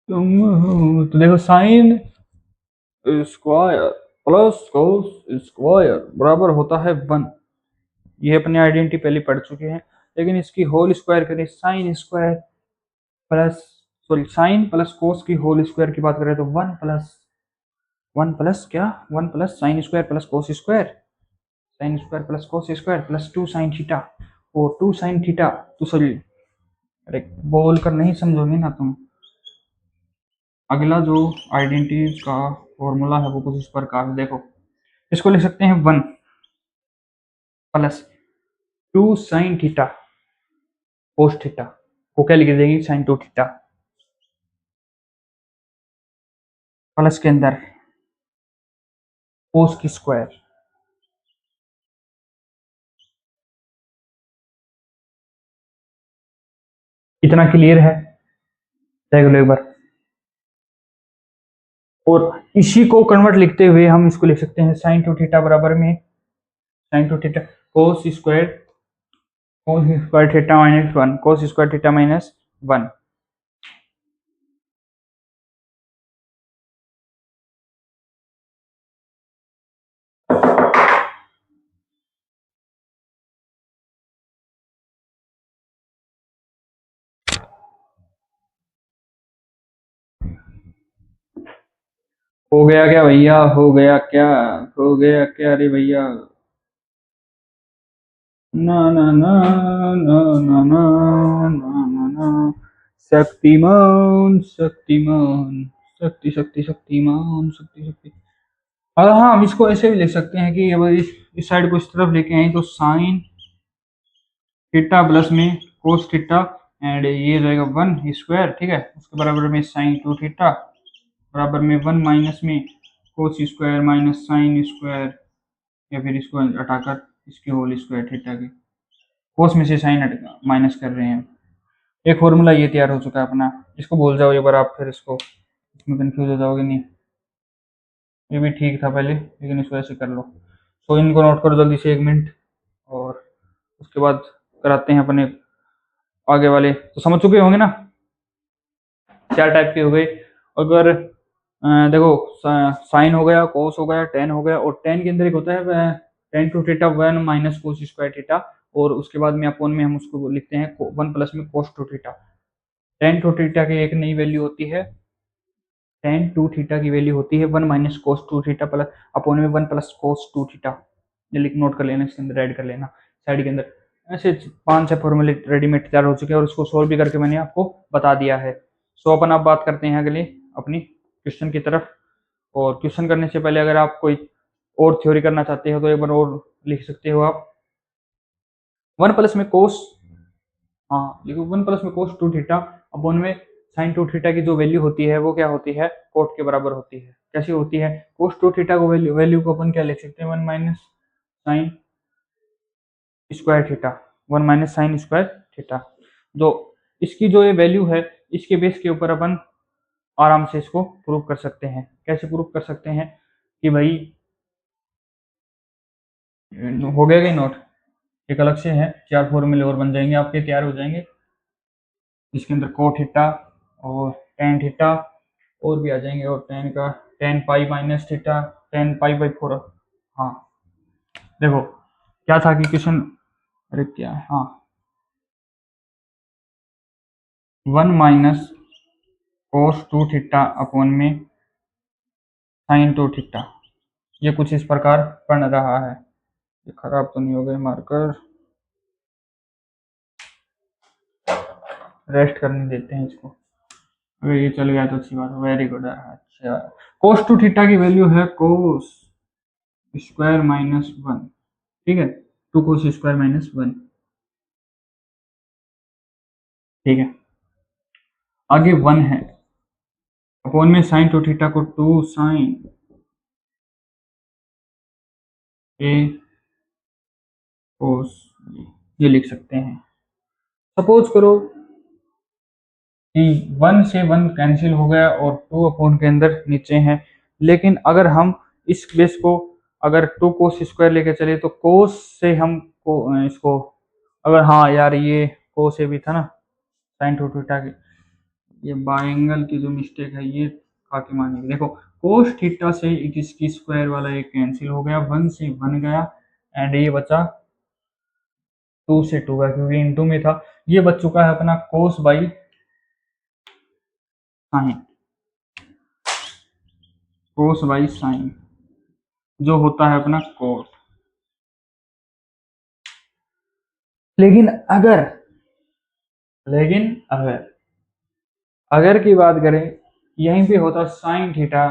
तो देखो sine square plus cos square बराबर होता है 1, ये अपनी आइडेंटिटी पहले पढ़ चुके हैं। लेकिन इसकी होल स्क्वायर करें, sine square plus sorry sine plus cos की होल स्क्वायर की बात करें तो वन प्लस क्या, one plus sine square plus cos square, sine square plus cos square plus two sine theta, और टू साइन थीटा, तो sorry अरे बोल कर नहीं समझोगे ना तुम। अगला जो आइडेंटिटी का फॉर्मूला है वो कुछ इस प्रकार से देखो, इसको लिख सकते हैं 1 plus two sign theta cos theta, को क्या लिख देंगे साइन टू थीटा, प्लस के अंदर कोस की स्क्वायर। इतना क्लियर है, देख लो एक बार। और इसी को कन्वर्ट लिखते हुए हम इसको लिख सकते हैं साइन टू थीटा बराबर में sign to theta cos square theta minus 1, cos square theta minus 1। हो गया क्या भैया, हो गया क्या, हो गया क्या रे भैया। ना ना ना ना ना ना ना ना ना, शक्तिमान शक्तिमान, शक्ति शक्ति शक्तिमान शक्ति शक्ति। हाँ हाँ, हम इसको ऐसे भी लिख सकते हैं कि अब इस साइड को इस तरफ लेके आए तो साइन थीटा प्लस में कोस थीटा एंड ये रहेगा 1 स्क्वायर, ठीक है, उसके बराबर में साइन टू थीटा बराबर में 1 माइनस में cos square minus sine square, या फिर इसको हटाकर इसकी होल स्क्वायर थीटा की, कोस में से साइन माइनस कर रहे हैं। एक फॉर्मूला ये तैयार हो चुका है अपना, इसको भूल जाओ एक बार आप, फिर इसको इसमें कंफ्यूज हो जाओगे नहीं। ये भी ठीक था पहले, लेकिन इसको ऐसे कर लो। सो इनको नोट करो जल्दी से 1 मिनट, और उसके बाद कराते हैं अपने आगे वाले। तो समझ चुके होंगे ना, चार टाइप के हो गए। अगर देखो साइन हो गया, कोस हो गया, टेन हो गया, और टेन के अंदर एक होता है tan two theta 1 minus cos square theta, और उसके बाद में अपोन में हम उसको लिखते हैं 1 प्लस में cos two theta. Tan two theta की एक नई वैल्यू होती है, टेन टू थीटा की वैल्यू होती है 1 minus cos two theta plus upon में 1 प्लस कोस टू थीटा। ये लिख नोट कर लेना, इसके अंदर ऐड कर लेना साइड के अंदर। ऐसे 5-6 फॉर्मूले रेडीमेड तैयार हो चुके हैं और उसको सोल्व भी करके मैंने आपको बता दिया है। सो अपन अब बात करते हैं अगले अपनी क्वेश्चन की तरफ। और क्वेश्चन करने से पहले अगर आप कोई और थ्योरी करना चाहते हो तो एक बार और लिख सकते हो आप। 1 प्लस में कोस हाँ देखो 1 प्लस में कोस 2 थीटा अपॉन में साइन 2 थीटा की जो वैल्यू होती है वो क्या होती है, कोट के बराबर होती है। कैसी होती है, कोस 2 थीटा को वैल्यू को अपन क्या लिख सकते हैं, 1 minus sine square theta, 1 minus sine square theta. जो इसकी जो ये वैल्यू है, इसके बेस के ऊपर अपन आराम से इसको प्रूव कर सकते हैं। कैसे प्रूव कर सकते हैं कि भाई, हो गया कि नोट, एक अलग से है, 4 फॉर्मूले और बन जाएंगे आपके, तैयार हो जाएंगे। इसके अंदर कोट थीटा और टेन थीटा और भी आ जाएंगे, और टेन का ten pi minus theta, ten pi by 4। हाँ देखो क्या था कि क्वेश्चन, अरे क्या है, हाँ 1 माइनस कोस 2 थीटा अपॉन में साइन 2 थीटा, ये कुछ इस प्रकार बन रहा है। ये खराब तो नहीं हो गए मार्कर, रेस्ट करने देते हैं इसको। अगर ये चल गया तो अच्छी बात है, वेरी गुड। अच्छा, कोस 2 थीटा की वैल्यू है कोस स्क्वायर माइनस 1, ठीक है, 2 कोस स्क्वायर माइनस 1, ठीक है। आगे 1 है, अपॉन में साइन 2 थीटा को 2 साइन ए कोस, ये लिख सकते हैं। सपोज करो कि 1 से 1 कैंसिल हो गया और 2 अपॉन के अंदर नीचे है, लेकिन अगर हम इस बेस को अगर 2 कोस स्क्वायर लेके चले तो कोस से हम को इसको, अगर हाँ यार ये कोस से भी था ना साइन 2 थीटा की, ये बाएंगल की जो मिस्टेक है ये खाके मानेगी। देखो कोस थीटा से एक इसकी स्क्वायर वाला एक कैंसिल हो गया, 1 से 1 गया, एंड ये बचा 2 से 2 है क्योंकि इनटू में था। ये बच चुका है अपना cos by sine, cos by sine जो होता है अपना कोट। लेकिन अगर लेकिन अगर अगर की बात करें, यहीं पे होता sine theta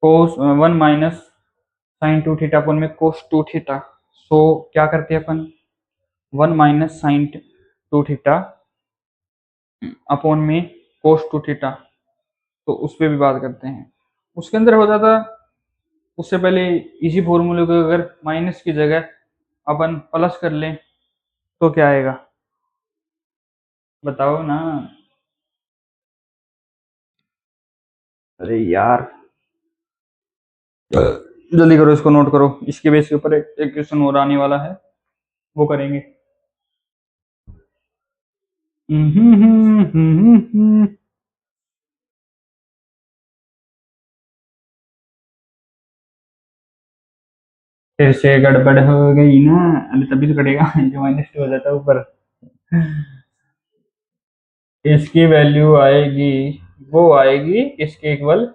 cos 1 minus sine 2 theta अपन में कोस 2 थीटा, सो क्या करते हैं अपन, 1 माइनस साइन 2 थीटा अपॉन में कोस 2 थीटा, तो उस पर भी बात करते हैं। उसके अंदर हो जाता, उससे पहले इसी फॉर्मूले को अगर माइनस की जगह अपन प्लस कर लें तो क्या आएगा, बताओ ना। अरे यार जल्दी करो, इसको नोट करो, इसके बेस के ऊपर एक क्वेश्चन और आने वाला है, वो करेंगे। फिर से गड़बड़ हो गई ना, अरे तभी तो कटेगा जो माइनस 2 हो जाता है ऊपर। इसकी वैल्यू आएगी, वो आएगी इसके इक्वल,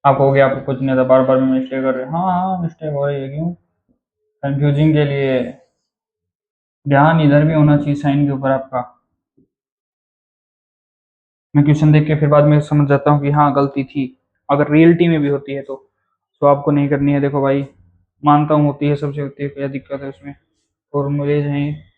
आप हो गया, आपको कुछ नहीं था, बार बार में मिस्टेक कर रहे हैं। हाँ हाँ मिस्टेक हो रही है, क्यों, कंफ्यूजिंग के लिए। ध्यान इधर भी होना चाहिए साइन के ऊपर आपका। मैं क्वेश्चन देख के फिर बाद में समझ जाता हूँ कि हाँ गलती थी, अगर रियलिटी में भी होती है तो आपको नहीं करनी है। देखो भाई, मानता हूँ होती है, सबसे होती है, क्या दिक्कत है उसमें, फॉर्मूलेज हैं।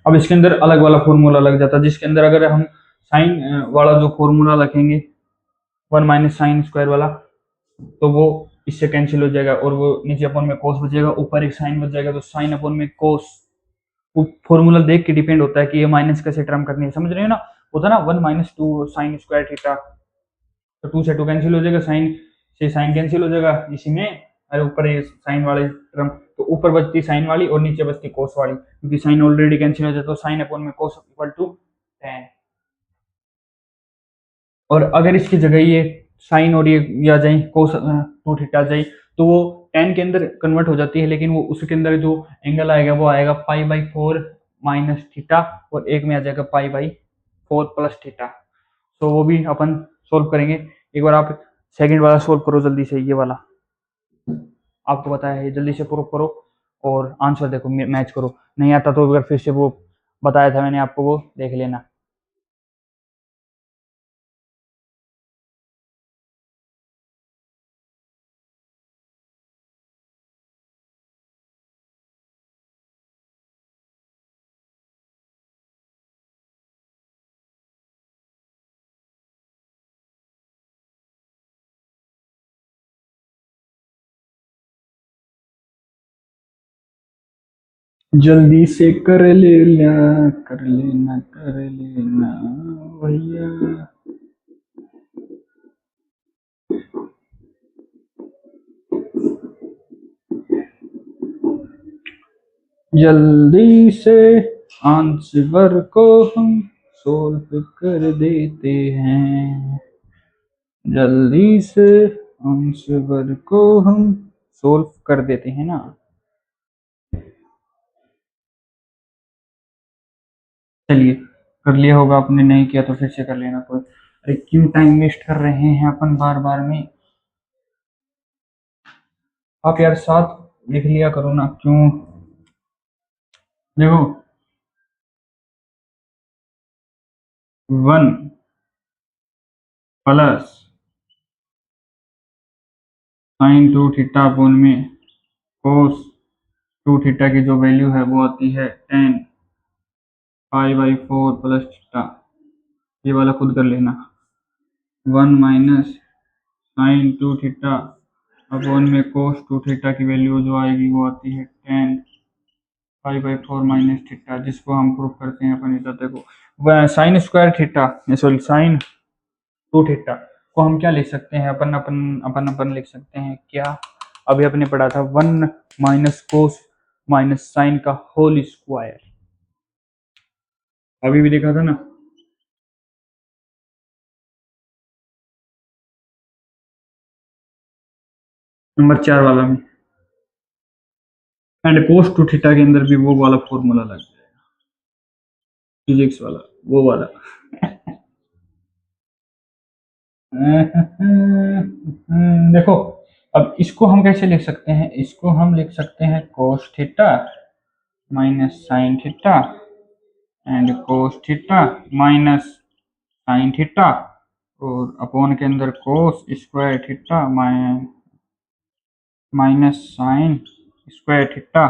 अब इसके अंदर अलग वाला फॉर्मूला लग जाता है, जिसके अंदर अगर हम साइन वाला जो फॉर्मूला रखेंगे 1 माइनस साइन स्क्वायर वाला, तो वो इससे कैंसिल हो जाएगा, और वो नीचे अपन में कोस बचेगा, ऊपर एक साइन बच जाएगा, तो साइन अपन में कोस। वो फॉर्मूला देख के डिपेंड होता है कि ये माइनस कैसे टर्म करनी है, समझ रहे हो ना। वो था ना 1 माइनस 2 साइन स्क्वायर थीटा, तो 2 से 2 कैंसिल हो जाएगा, साइन से साइन कैंसिल हो जाएगा इसी में, अरे ऊपर ये साइन वाले टर्म, तो ऊपर बचती साइन वाली और नीचे बचती कोस वाली, क्योंकि साइन ऑलरेडी कैंसिल हो जाता है, तो साइन अपन में कोस इक्वल टू टेन। और अगर इसकी जगह ये साइन और ये आ जाए, कोस 2 थीटा आ जाए, तो वो टेन के अंदर कन्वर्ट हो जाती है, लेकिन वो उसके अंदर जो एंगल आएगा वो आएगा पाई बाई 4 माइनस थीटा, और एक में आ जाएगा पाई बाई 4 प्लस थीटा। तो वो भी अपन सोल्व करेंगे। एक बार आप सेकंड वाला सोल्व करो जल्दी से, ये वाला आपको बताया है, जल्दी से प्रूव करो और आंसर देखो, मैच करो। नहीं आता तो अगर फिर से वो बताया था मैंने आपको, वो देख लेना। जल्दी से कर लेना, कर लेना, कर लेना भैया। जल्दी से आंसर को हम सोल्व कर देते हैं, जल्दी से आंसर को हम सोल्व कर देते हैं ना। चलिए, कर लिया होगा आपने, नहीं किया तो फिर से कर लेना कोई। अरे क्यों टाइम वेस्ट कर रहे हैं अपन बार बार में। आप यार साथ लिख लिया करो ना, क्यों। देखो, 1 प्लस साइन 2 थीटा अपोन में कोस 2 थीटा की जो वैल्यू है वो आती है tan π/4 प्लस थीटा। ये वाला खुद कर लेना। 1 माइनस साइन 2 थीटा अपोन में कोस 2 थीटा की वैल्यू जो आएगी वो आती है tan π/4 माइनस थीटा, जिसको हम प्रूव करते हैं अपन इधर देखो। Sine square theta, sorry sine 2 theta को हम क्या लिख सकते हैं, अपन अपन अपन अपन लिख सकते हैं क्या। अभी अपने पढ़ा था 1 माइनस कोस माइनस साइन का होल स्क्वायर, अभी भी देखा था ना। नंबर 4 वाला में, एंड कोस 2 थीटा के अंदर भी वो वाला फॉर्मूला लग जाएगा, फिजिक्स वाला, वो वाला। देखो, अब इसको हम कैसे लिख सकते हैं, इसको हम लिख सकते हैं cos theta minus sine theta and cos theta minus sine theta, और अपॉन के अंदर कोस square theta minus sine square theta.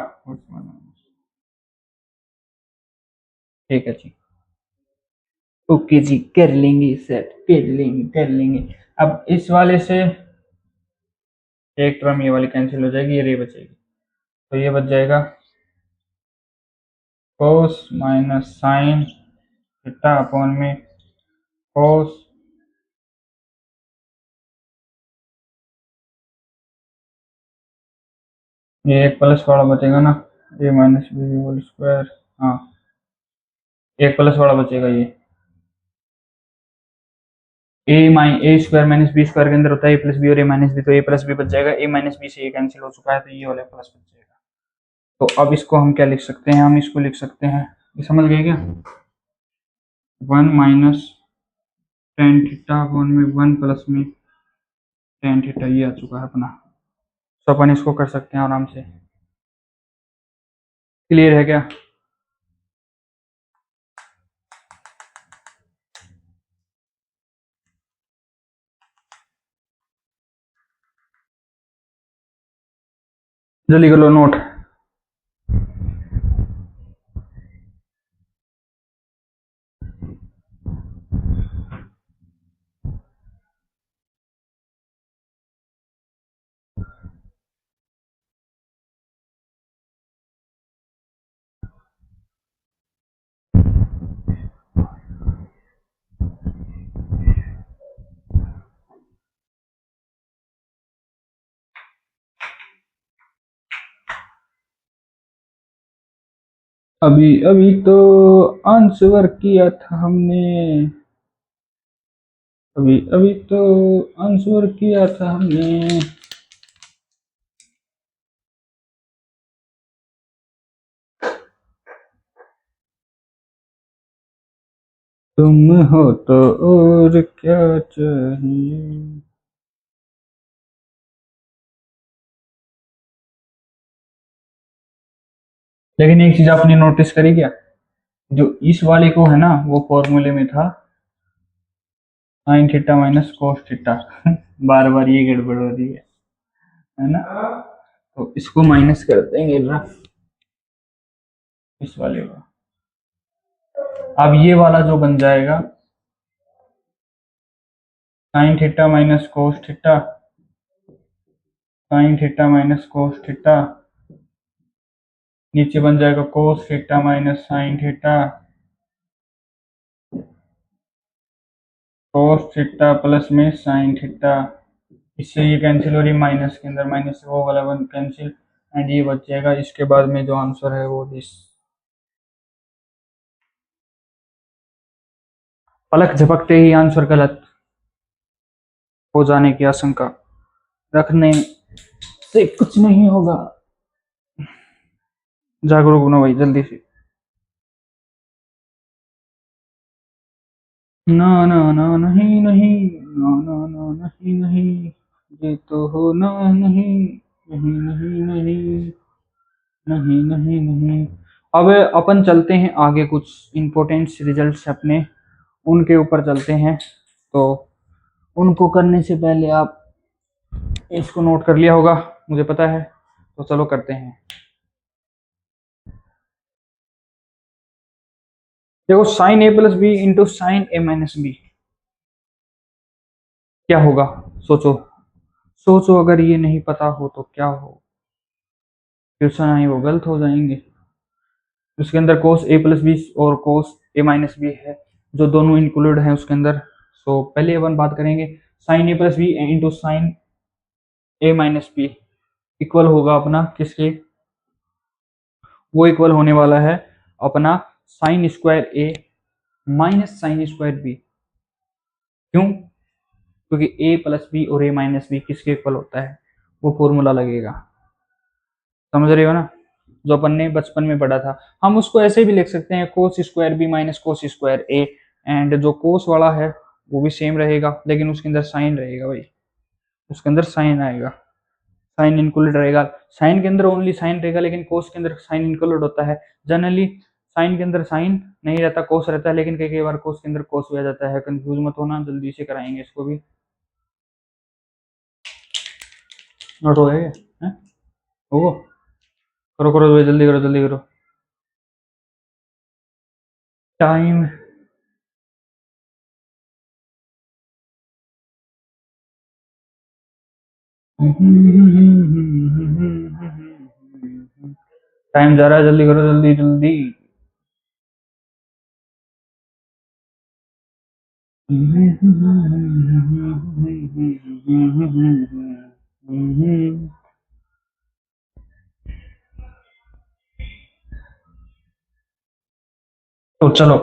ठीक है जी, ओके जी, कर लेंगे सर, कर लेंगे कर लेंगे। अब इस वाले से एक टर्म ये वाली कैंसिल हो जाएगी, ये बचेगी, तो ये बच जाएगा कोस माइनस साइन थीटा अपॉन में कोस ये एक प्लस वाला बचेगा ना, ए माइनस बी होल स्क्वायर। हाँ, एक प्लस वाला बचेगा ये, ए स्क्वायर माइनस बी स्क्वायर के अंदर होता है ए प्लस बी, और ए माइनस बी, तो ए प्लस बी बच जाएगा, ए माइनस बी से ये कैंसिल हो चुका है, तो ये वाला प्लस बच जाएगा। तो अब इसको हम क्या लिख सकते हैं, हम इसको लिख सकते हैं, ये समझ गए क्या। 1 माइनस टेन थीटा अपॉन में 1 प्लस में टेन थीटा, ये आ चुका है अपना। तो अपन इसको कर सकते हैं आराम से। क्लियर है क्या। जल्दी कर लो नोट। अभी अभी तो आंसर किया था हमने, अभी अभी तो आंसर किया था हमने। तुम हो तो और क्या चाहिए। लेकिन एक चीज आपने नोटिस करी क्या, जो इस वाले को है ना, वो फॉर्मूले में था sine theta minus cos theta. बार बार ये गड़बड़ हो रही है ना। तो इसको माइनस कर देंगे ना, इस वाले को। अब ये वाला जो बन जाएगा sign theta minus cos theta, sign theta minus cos theta नीचे बन जाएगा cos theta minus sine theta, cos theta plus में साइन थीटा। इससे ये कैंसिल हो रही, माइनस के अंदर माइनस से वो वाला वन कैंसिल, एंड ये बच जाएगा। इसके बाद में जो आंसर है वो दिस। पलक झपकते ही आंसर गलत हो जाने की आशंका रखने से कुछ नहीं होगा। जागरूक बनो भाई जल्दी से। ना ना ना नहीं नहीं, ना ना ना नहीं नहीं, ये तो हो ना नहीं, नहीं नहीं नहीं, नहीं नहीं नहीं। अब अपन चलते हैं आगे, कुछ इम्पोर्टेंट रिजल्ट्स अपने उनके ऊपर चलते हैं। तो उनको करने से पहले आप इसको नोट कर लिया होगा, मुझे पता है। तो चलो करते हैं। देखो sign A plus B into sine A minus B क्या होगा, सोचो। सोचो, अगर ये नहीं पता हो तो क्या हो, क्वेश्चन आई वो गलत हो जाएंगे। उसके अंदर कोस ए प्लस बी और कोस ए माइनस बी है, जो दोनों इंक्लूड हैं उसके अंदर। सो पहले अपन बात करेंगे sign A plus B into sine A minus B equal होगा अपना किसके, वो इक्वल होने वाला है अपना sine square A minus sine square B. क्यों? क्योंकि ए प्लस बी और ए माइनस बी किसके इक्वल होता है, वो फॉर्मूला लगेगा। समझ रहे हो ना, जो अपन ने बचपन में पढ़ा था। हम उसको ऐसे भी लिख सकते हैं cos square B minus cos square A, and जो कोस वाला है वो भी सेम रहेगा, लेकिन उसके अंदर साइन रहेगा भाई, उसके अंदर साइन आएगा, साइन इंक्लूड रहेगा। साइन के अंदर ओनली साइन रहेगा, लेकिन कोस के अंदर साइन इंक्लूड होता है। जनरली साइन के अंदर साइन नहीं रहता, कोस रहता है, लेकिन कई कई बार कोस के अंदर कोस भी आ जाता है। कंफ्यूज मत होना, जल्दी से कराएंगे इसको भी। नोट हो गया क्या? हैं? हो, करो करो भाई, जल्दी करो जल्दी करो। टाइम। टाइम जा रहा है, जल्दी करो जल्दी जल्दी। तो चलो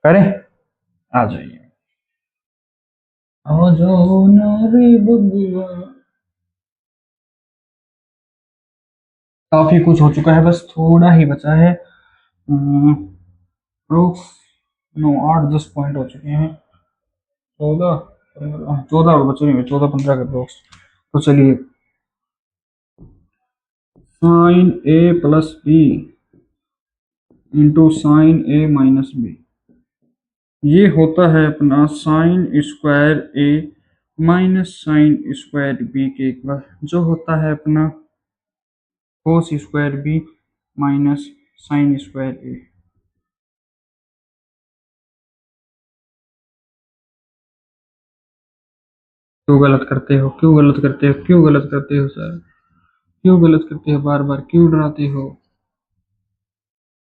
करें, आ जाइए। आ जाओ ना रे बबुआ। काफी कुछ हो चुका है, बस थोड़ा ही बचा है। प्रूफ, नो 8-10 पॉइंट हो चुके हैं। 14 बचे हुए हैं, 14-15 के बॉक्स। तो चलिए, sine A plus B into sine A minus B, ये होता है अपना sine square A minus sine square B के इक्वल, जो होता है अपना cos square B minus sine square A. क्यों गलत करते हो, क्यों गलत करते हो, क्यों गलत करते हो सर, क्यों गलत करते हो, बार बार क्यों डराते हो।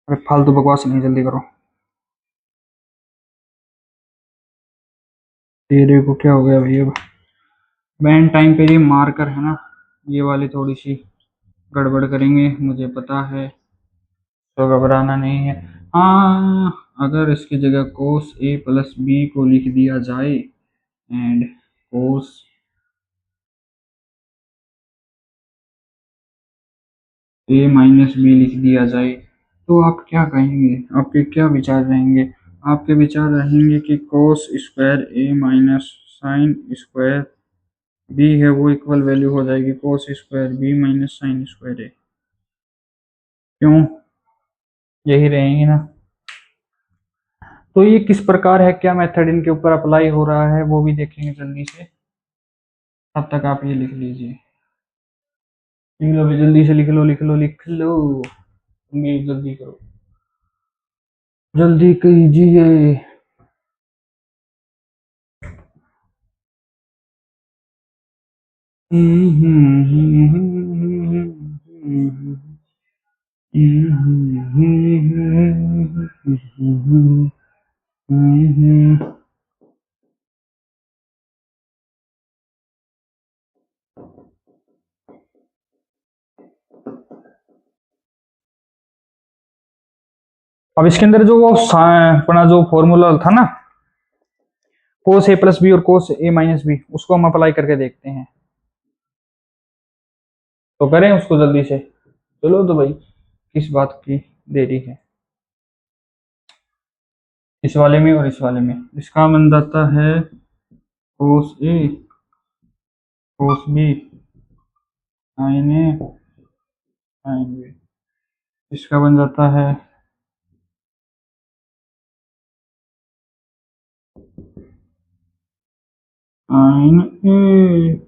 अरे फालतू बकवास नहीं, जल्दी करो। तेरे को क्या हो गया भाई, अब बैंड टाइम पे ये मार्कर है ना, ये वाली थोड़ी सी गड़बड़ करेंगे, मुझे पता है। तो घबराना नहीं है। हाँ, अगर इसकी जगह कोस ए प्लस बी को लिख दिया जाए, and cos A minus B लिख दिया जाए, तो आप क्या कहेंगे, आपके क्या विचार रहेंगे? आपके विचार रहेंगे कि cos square A minus sine square B है वो इक्वल वैल्यू हो जाएगी cos square B minus sine square A. क्यों? यही रहेंगे ना। तो ये किस प्रकार है, क्या मेथड इनके ऊपर अप्लाई हो रहा है, वो भी देखेंगे जल्दी से। तब तक आप ये लिख लीजिए, लिख लो भी, जल्दी से लिख लो लिख लो लिख लो। तुम भी जल्दी करो, जल्दी कीजिए। अब इसके अंदर जो वो अपना जो फॉर्मूला था ना, कोस ए प्लस बी और कोस ए माइनस बी, उसको हम अप्लाई करके देखते हैं। तो करें उसको जल्दी से। चलो तो भाई, किस बात की देरी है। इस वाले में और इस वाले में इसका बन जाता है कोस ए cos B sign A sine B. इसका बन जाता है साइन ए।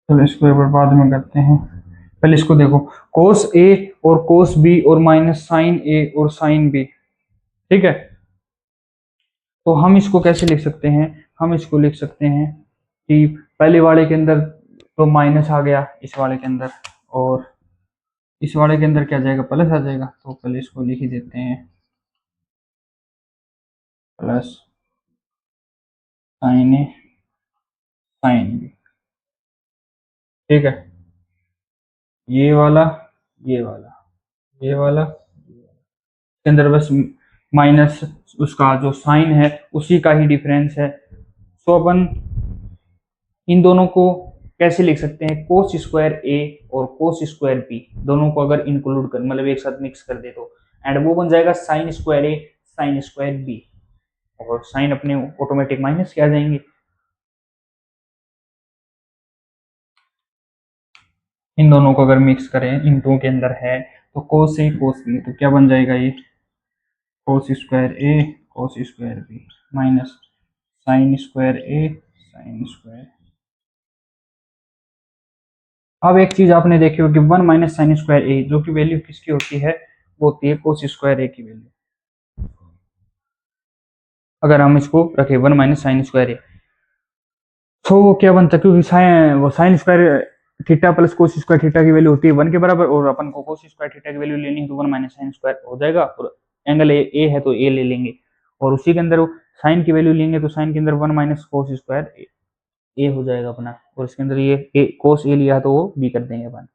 चलो इसको एक बार बाद में करते हैं, पहले इसको देखो। कोस ए और कोस बी और माइनस साइन ए और साइन बी, ठीक है। तो हम इसको कैसे लिख सकते हैं? हम इसको लिख सकते हैं कि पहले वाले के अंदर तो माइनस आ गया इस वाले के अंदर, और इस वाले के अंदर क्या आ जाएगा? प्लस आ जाएगा। तो पहले इसको लिख ही देते हैं, plus sign A sine B, ठीक है। ये वाला, ये वाला, ये वाला, के अंदर बस माइनस उसका जो साइन है उसी का ही डिफरेंस है। तो अपन इन दोनों को कैसे लिख सकते हैं? कोस स्क्वायर ए और कोस स्क्वायर बी दोनों को अगर इंक्लूड कर, मतलब एक साथ मिक्स कर दे, तो एंड वो बन जाएगा sign square A sine square B, और साइन अपने ऑटोमेटिक माइनस के आ जाएंगे। इन दोनों को अगर मिक्स करें, इन दो के अंदर है, तो कोस ए कोस बी, तो क्या बन जाएगा? ये cos square A cos square B minus sine square A sine square. अब एक चीज आपने देखी होगी, one minus sine square A, जो कि वैल्यू किसकी होती है? वो होती है कोस स्क्वायर ए की वैल्यू। अगर हम इसको रखें वन माइनस साइन स्क्वायर ए, तो वो क्या बनता है? क्योंकि साइन, वो sine square theta plus cos square theta की वैल्यू होती है वन के बराबर, और अपन को कोस स्क्वायर थीटा की वैल्यू लेनी है, तो वन माइनस साइन स्क्वायर हो जाएगा, और एंगल ए है तो ए ले लेंगे, और उसी के अंदर वो साइन की वैल्यू लेंगे, तो साइन के अंदर वन माइनस कोस स्क्वायर ए हो जाएगा अपना, और इसके अंदर ये ए कोस ए लिया तो वो बी कर देंगे अपन।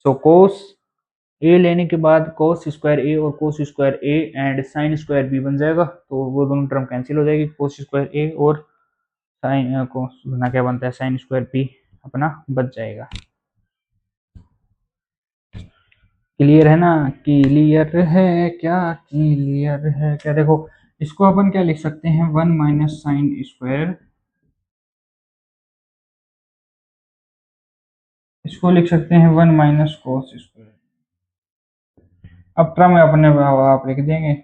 सो कोस ए लेने के बाद कोस स्क्वायर ए और cos square A and sine square B बन जाएगा, तो वो दोनों टर्म कैंसिल हो जाएगी। कोस स्क्वायर ए और साइन को ना क्या बनता है, साइन स्क्वायर बी अपना बच जाएगा। क्लियर है ना? क्लियर है क्या? क्लियर है क्या? देखो, इसको अपन क्या लिख सकते हैं? वन माइनस साइन स्क्वायर, इसको लिख सकते हैं वन माइनस कोस स्क्वायर। अब टर्म अपने आप लिख देंगे।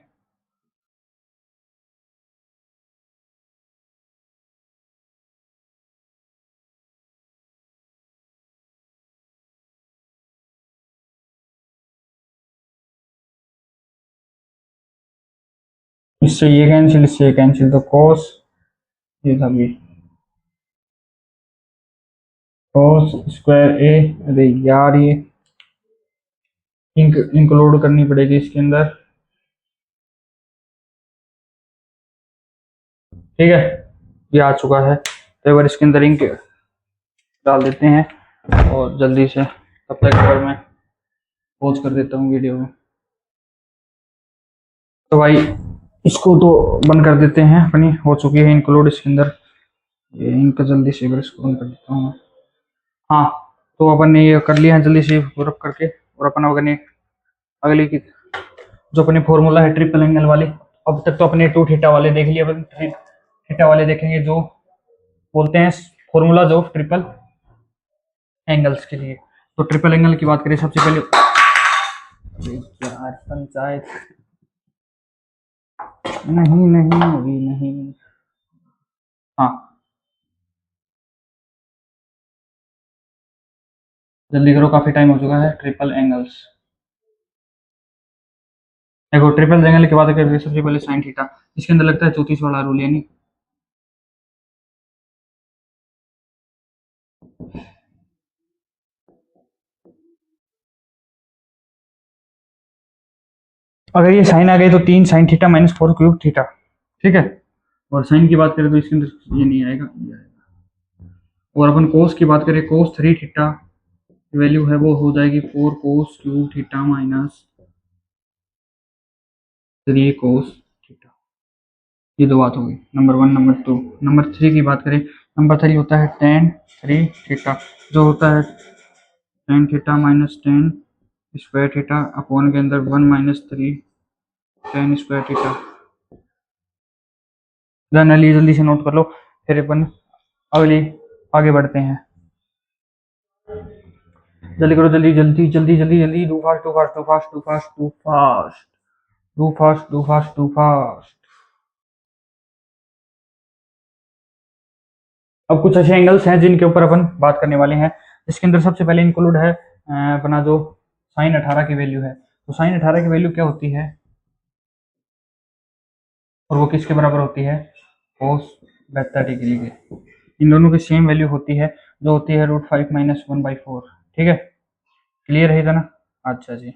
इससे ये कैंसिल, इससे ये कैंसिल, तो कोस, ये था भी कोस स्क्वायर ए। अरे यार, ये इंक्लूड करनी पड़ेगी इसके अंदर, ठीक है। ये आ चुका है, तो एक बार इसके अंदर इंक डाल देते हैं, और जल्दी से तब तक एक बार मैं पॉज कर देता हूँ वीडियो में। तो भाई, इसको तो बंद कर देते हैं, अपनी हो चुकी है इंक्लूड इसके अंदर। ये इंक जल्दी से एक बार इसको बंद कर देता हूँ मैं। हाँ, तो अपन ने ये कर लिया है जल्दी से पूरा करके, और अपन अपने अगली की जो अपनी फॉर्मूला है ट्रिपल एंगल वाली, अब तक तो अपने टू थीटा वाले देख लिए, अपन थ्री थीटा वाले देखेंगे, जो बोलते हैं फॉर्मूला जो ट्रिपल एंगल्स के लिए। तो ट्रिपल एंगल की बात करें सबसे पहले, यार पंचायत नहीं नहीं अभी नहीं। हाँ, जल्दी करो, काफी टाइम हो चुका है। ट्रिपल एंगल्स, देखो ट्रिपल एंगल की बात करें सबसे पहले साइन थीटा, इसके अंदर लगता है 34 वाला रूल, यानी अगर ये साइन आ गए तो 3 sin theta minus 4 cube theta, ठीक है। और साइन की बात करें तो इसके अंदर ये नहीं आएगा, ये आएगा। और अपन कोस की बात करें, cos 3 थीटा वैल्यू है वो हो जाएगी 4 cos cube theta minus 3 cos theta. ये दो बात होगी, नंबर 1। नंबर 2, नंबर 3 की बात करें, नंबर 3 होता है tan 3 थीटा, जो होता है tan 3 minus tan² theta upon के अंदर 1 - 3 tan² थीटा। जनरली जल्दी से नोट कर लो, फिर अपन अगली आगे बढ़ते हैं। जल्दी करो, जल्दी जल्दी जल्दी जल्दी जल्दी, do fast do fast do fast do fast do fast do fast do fast do fast. अब कुछ ऐसे एंगल्स हैं जिनके ऊपर अपन बात करने वाले हैं। इसके अंदर सबसे पहले इंक्लूड है अपना जो sin 18 की वैल्यू है। तो sin 18 की वैल्यू क्या होती है और वो किसके बराबर होती है, cos 72 डिग्री के। इन दोनों की सेम वैल्यू होती है, जो होती है √5 - 1/4। ठीक है, क्लियर है इतना? अच्छा जी,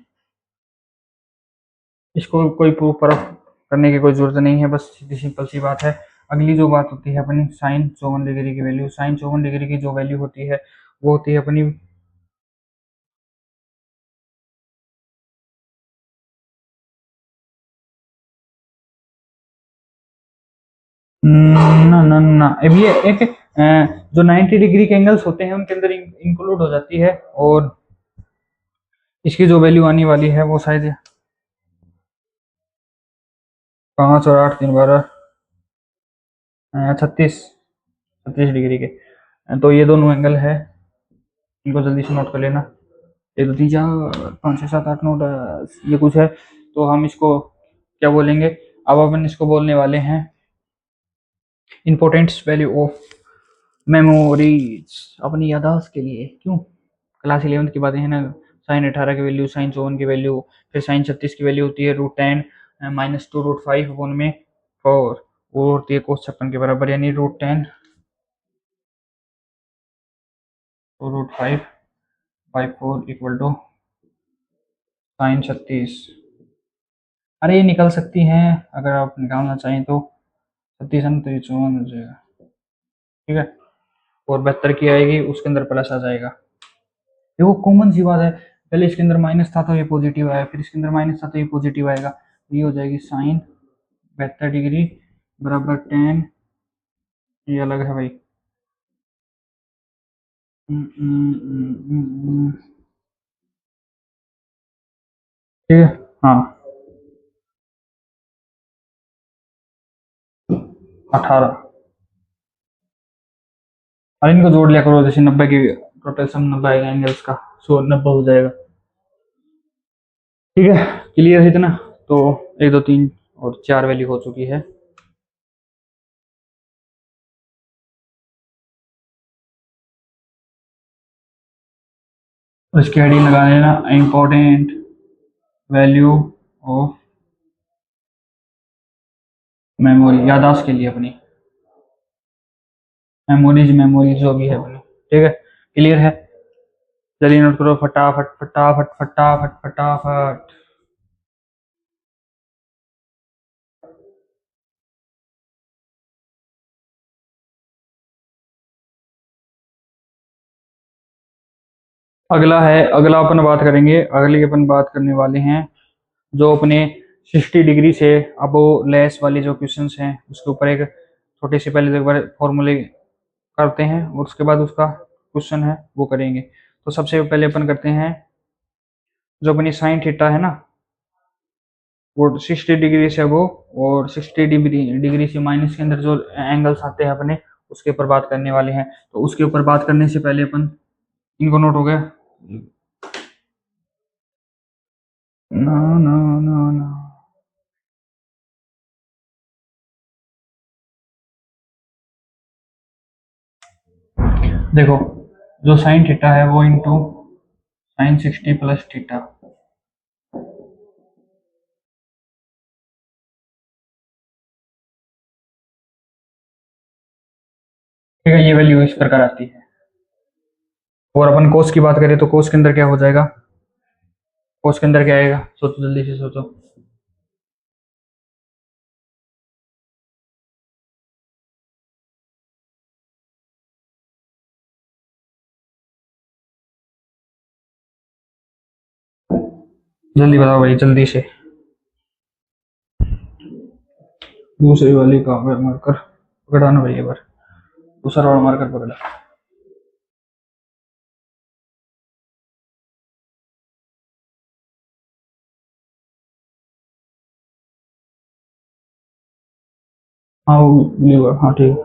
इसको कोई प्रूफ प्रूफ करने की कोई जरूरत नहीं है, बस सीधी सिंपल सी बात है। अगली जो बात होती है अपनी sin 54 डिग्री की वैल्यू। sin 54 डिग्री की जो वैल्यू होती है वो होती है अपनी ना ना ना, अब ये एक जो 90 डिग्री के एंगल्स होते हैं उनके अंदर इंक्लूड हो जाती है। और इसकी जो वैल्यू आने वाली है वो शायद 5 और 8 3 12 36 36 डिग्री के। तो ये दोनों एंगल है, इनको जल्दी से नोट कर लेना। 1 2 3 4 5 6 7 8 9 10, ये कुछ है। तो हम इसको क्या बोलेंगे, अब अपन इसको बोलने वाले हैं इम्पोर्टेंस वैल्यू ऑफ मेमोरीज, अपनी याददाश्त के लिए। क्यों, क्लास 11th की बातें हैं ना। sin 18 की वैल्यू, sin 54 की वैल्यू, फिर sin 36 की वैल्यू होती है √10 - 2 √5 अपॉन में 4, वो होती है cos 56 के बराबर, यानी √10 2 √5/4 इक्वल टू sin 36। अरे ये निकल सकती हैं, अगर आप निकालना चाहें तो 36 तो 54 हो जाएगा, ठीक है। और 72 की आएगी, उसके अंदर प्लस आ जाएगा। देखो कॉमन सी बात है, पहले इसके अंदर माइनस था तो ये पॉजिटिव आया, फिर इसके अंदर माइनस था तो ये पॉजिटिव आएगा, तो ये हो जाएगी sin 72 डिग्री बराबर 10, ये अलग है भाई। ठीक है, हाँ 18। और इनको जोड़ लिया करो, जैसे 90 की टोटल सम 90 आएगा एंगल्स का, सो 90 हो जाएगा। ठीक है, क्लियर है इतना? तो 1 2 3 और 4 वैल्यू हो चुकी है। और इसकी हेडिंग लगा लेना इम्पोर्टेंट वैल्यू ऑफ मेमोरी, याददाश्त के लिए अपनी मेमोरीज जो भी है अपनी। ठीक है, क्लियर है? चलिए नोट करो फटाफट फटाफट फटाफट फटाफट। अगला है, अगला अपन बात करेंगे, अगली अपन बात करने वाले हैं जो अपने 60 डिग्री से अब लेस वाले जो क्वेश्चंस हैं उसके ऊपर एक छोटे से पहले एक बार फॉर्मूले करते हैं और उसके बाद उसका क्वेश्चन है वो करेंगे। तो सबसे पहले अपन करते हैं जो अपनी sin 3 है ना, वो 60 डिग्री से वो, और 60 डिग्री से माइनस के अंदर जो एंगल्स आते हैं अपने, उसके ऊपर बात करने वाले हैं। तो उसके ऊपर बात करने से पहले अपन इनको नोट हो गया ना ना ना ना। देखो, जो sin 3 है वो इंटू sin 60 प्लस थीटा, ठीक है, ये वैल्यू इस प्रकार आती है। और अपन कोस की बात करें तो कोस के अंदर क्या हो जाएगा, कोस के अंदर क्या आएगा, सोचो जल्दी से सोचो। जल्दी बताओ भाई, जल्दी से। दूसरी वाली कहाँ पे मार्कर पकड़ा ना भाई, एक बार दूसरा वाला मार्कर पकड़ा। हाँ वो ब्लू है, हाँ ठीक है।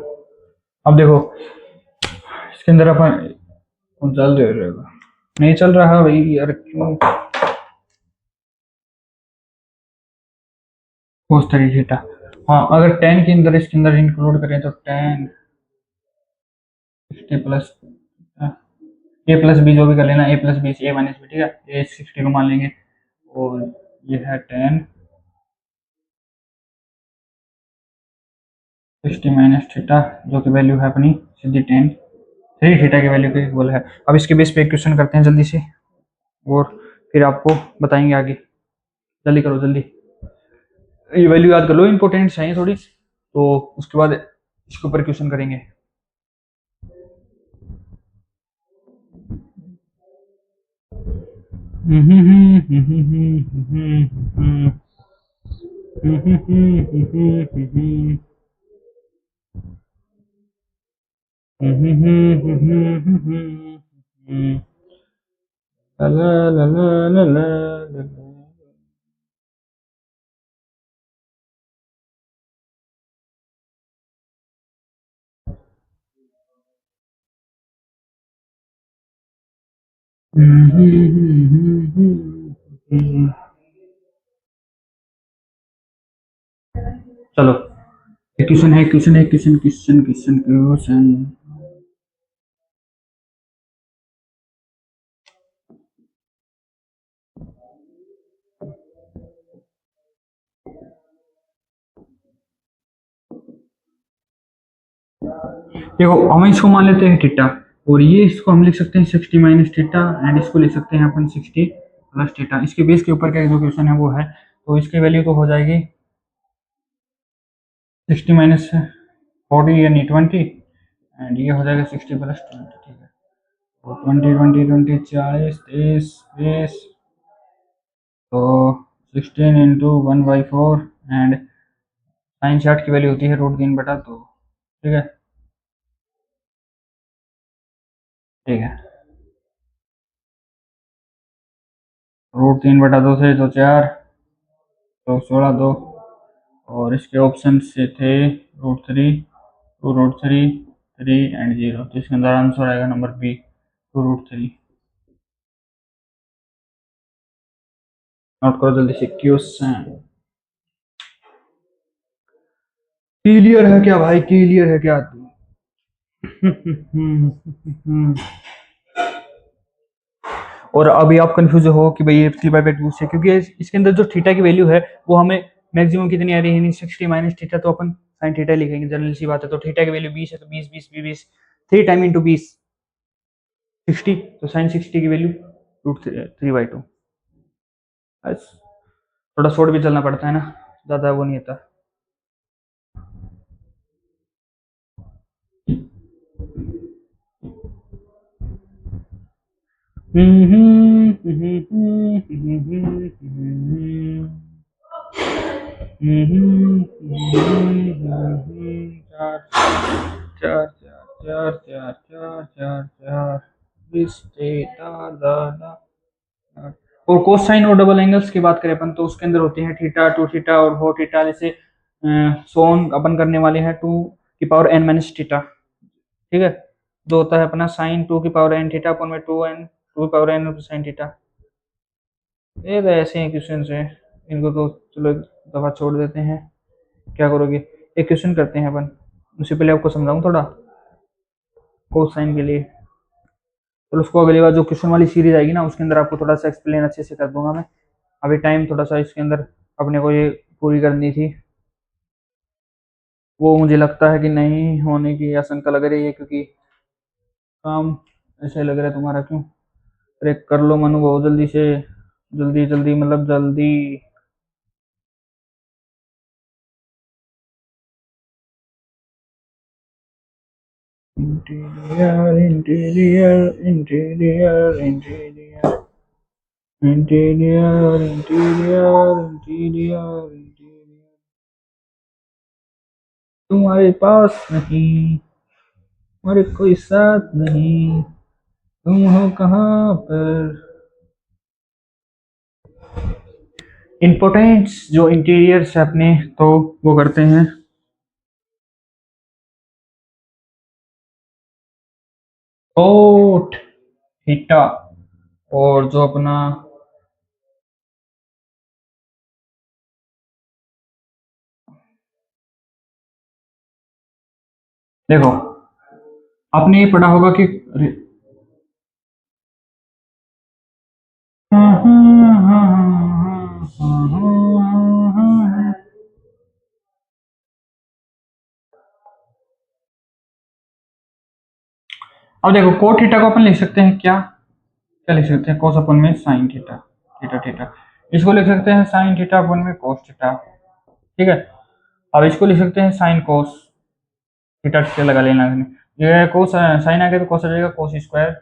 अब देखो इसके अंदर अपन चल दे रहेगा, नहीं चल रहा भाई यार क्यों। कोस थ्री थीटा, हाँ अगर टेन के अंदर इसके अंदर इंक्लूड करें तो टेन सिक्सटी प्लस ए प्लस बी, जो भी कर लेना, ए प्लस बी ए माइनस बी, ठीक है, ए सिक्सटी को मान लेंगे। और ये है टेन सिक्सटी माइनस थीटा, जो कि वैल्यू है अपनी सीधी टेन थ्री थीटा की वैल्यू के इक्वल है। अब इसके बेस पे क्वेश्चन करते हैं जल्दी से, और फिर आपको बताएंगे आगे। जल्दी करो जल्दी, ये वैल्यू याद कर लो, इंपॉर्टेंट है थोड़ी, तो उसके बाद इसके ऊपर क्वेश्चन करेंगे। ला ला ला ला ला ला। चलो एक क्वेश्चन है, क्वेश्चन है, क्वेश्चन क्वेश्चन क्वेश्चन क्वेश्चन। देखो हम इसको मान लेते हैं थीटा, और ये इसको हम लिख सकते हैं सिक्सटी माइनस थीटा, एंड इसको लिख सकते हैं अपन सिक्सटी प्लस थीटा। इसके बेस के ऊपर का जो क्वेश्चन है वो है, तो इसकी वैल्यू तो हो जाएगी सिक्सटी माइनस फोर्टी यानी ट्वेंटी, एंड ये हो जाएगा सिक्सटी प्लस ट्वेंटी, ठीक है। तो ट्वेंटी ट्वेंटी ट्वेंटी 40 30 20, तो 16 × 1/4, एंड साइन 60 की वैल्यू होती है √3/2, ठीक है। ठीक है, √3/2 से तो 4, तो 16 2, और इसके ऑप्शन से थे √3 2√3 3 एंड 0, तो इसके अंदर आंसर आएगा नंबर बी 2√3। नोट करो जल्दी से क्वेश्चन। क्लियर है क्या भाई, क्लियर है क्या? और अभी आप कंफ्यूज हो कि भाई ये 3/2 से, क्योंकि इसके अंदर जो थीटा की वैल्यू है वो हमें मैक्सिमम कितनी आ रही है, 60 माइनस थीटा, तो अपन साइन थीटा लिखेंगे, जनरल सी बात है। तो थीटा की वैल्यू 20 है, तो 20 20 20 3 टाइम इंटू 20 60, तो साइन 60 की वैल्यू √3/2। बस थोड़ा शॉर्ट भी चलना पड़ता है ना, ज्यादा वो नहीं होता। चार चार चार चार चार चार चार 20 थीटा। और कोसाइन और डबल एंगल्स की बात करें अपन, तो उसके अंदर होते हैं थीटा, टू थीटा और फोर थीटा, जैसे सोन अपन करने वाले हैं 2 की पावर n - थीटा, ठीक है। जो होता है अपना साइन 2 की पावर n थीटा अपन में 2 की पावर n साइन थीटा। ये तो ऐसे ही क्वेश्चन है, इनको तो चलो एक दफा छोड़ देते हैं। क्या करोगे, एक क्वेश्चन करते हैं अपन, उससे पहले आपको समझाऊं थोड़ा कोसाइन के लिए। तो उसको अगली बार जो क्वेश्चन वाली सीरीज आएगी ना, उसके अंदर आपको थोड़ा सा एक्सप्लेन अच्छे से कर दूंगा मैं। अभी टाइम थोड़ा सा इसके अंदर अपने को ये पूरी करनी थी, वो मुझे लगता है कि नहीं होने की आशंका लग रही है, क्योंकि काम ऐसे लग रहा है तुम्हारा क्यों। अरे कर लो मनु बहुत जल्दी से, जल्दी जल्दी मतलब जल्दी। Interior interior interior interior. Interior interior interior interior तुम्हारे पास नहीं, तुम्हारे कोई साथ नहीं, तुम हो कहाँ पर। इम्पोर्टेंट्स जो इंटीरियर्स है अपने, तो वो करते हैं कोट थीटा, और जो अपना देखो, आपने ये पढ़ा होगा कि अब देखो कोट थीटा को अपन लिख सकते हैं क्या, क्या लिख सकते हैं, कोस अपन में साइन थीटा, थीटा थीटा। इसको लिख सकते हैं साइन थीटा अपन में कोस थीटा, ठीक है। अब इसको लिख सकते हैं साइन कोस थीटा, थीटा लगा लेना है। ये कोस साइन आ गया तो कोस आ जाएगा कोस square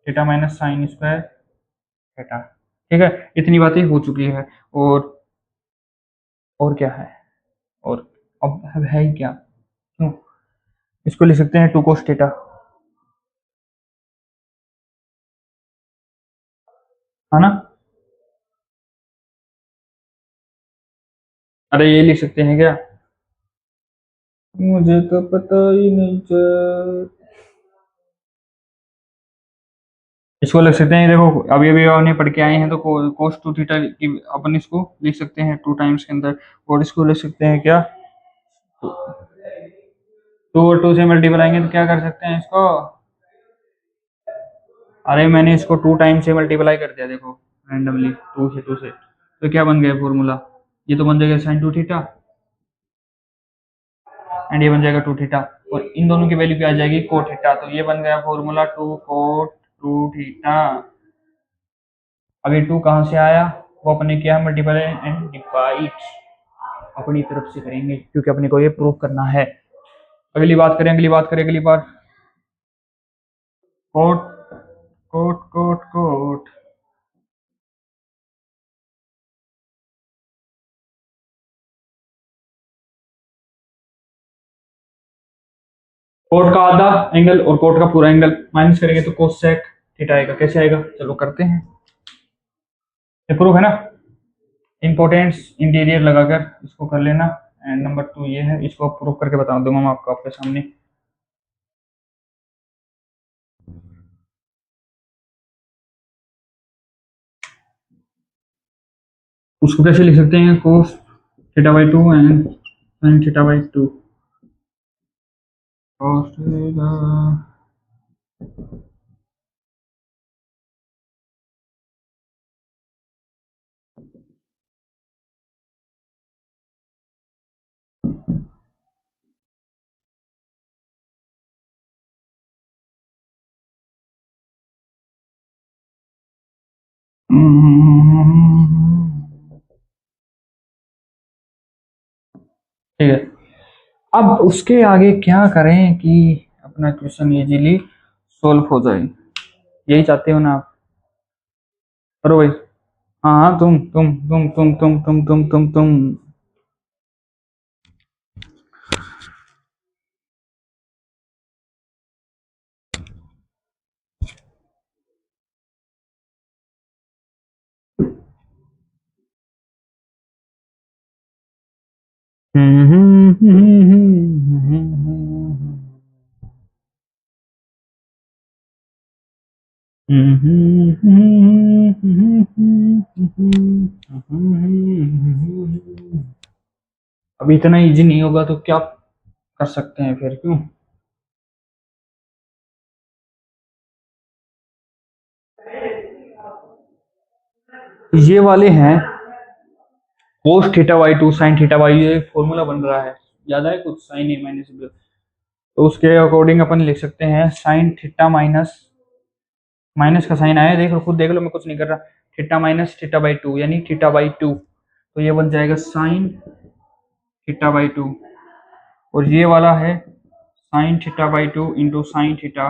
theta minus sine square theta, ठीक है। इतनी बातें हो चुकी है, और क्या है, और अब है ही क्या, क्यों, इसको लिख सकते हैं टू कोस थीटा, है ना। अरे ये लिख सकते हैं क्या, मुझे तो पता ही नहीं चल। इसको लिख सकते हैं, देखो अभी अभी हमने पढ़ के आए हैं तो कोस टू थीटा की अपन इसको लिख सकते हैं टू टाइम्स के अंदर, और इसको लिख सकते हैं क्या, टू और टू से मल्टीप्लाई तो क्या कर सकते हैं इसको, अरे मैंने इसको टू टाइम से मल्टीप्लाई कर दिया देखो, रैंडमली टू से, तो क्या बन गया फॉर्मूला, ये तो बन जाएगा साइन टू थीटा, एंड ये बन जाएगा टू थीटा, और इन दोनों की वैल्यू क्या आ जाएगी को थीटा, तो ये बन गया formula two cot two theta. अब ये टू कहाँ से आया, वो अपने किया मल्टीप्लाई एंड डिवाइड, अपनी तरफ से करेंगे क्योंकि अपने को ये प्रूव करना है। अगली बात, cot cot cot cot cot का आधा एंगल और कोट का पूरा एंगल माइनस करेंगे तो कोसेक थीटा आएगा, कैसे आएगा, चलो करते हैं, ये प्रूफ है ना। इंपोर्टेंस इंटीरियर लगाकर इसको कर लेना, एंड नंबर टू ये है, इसको प्रूफ करके बता दूंगा मैं आपको आपके सामने। उसको कैसे लिख सकते हैं, cos theta by two and sine theta by two, cos theta. ठीक है, अब उसके आगे क्या करें कि अपना क्वेश्चन इजीली सॉल्व हो जाए, यही चाहते हो ना आप, करो भाई। हाँ हाँ, तुम। अभी इतना इजी नहीं होगा तो क्या कर सकते हैं फिर, क्यों। ये वाले हैं cos theta by two sine theta by, ये फॉर्मूला बन रहा है, ज्यादा है कुछ, साइन ए माइनस बी, तो उसके अकॉर्डिंग अपन लिख सकते हैं साइन थीटा माइनस, माइनस का साइन आया देख लो, खुद देख लो, मैं कुछ नहीं कर रहा, theta minus theta by two यानी थीटा बाई टू, तो ये बन जाएगा साइन थीटा बाई टू, और ये वाला है sine theta by two into sine theta,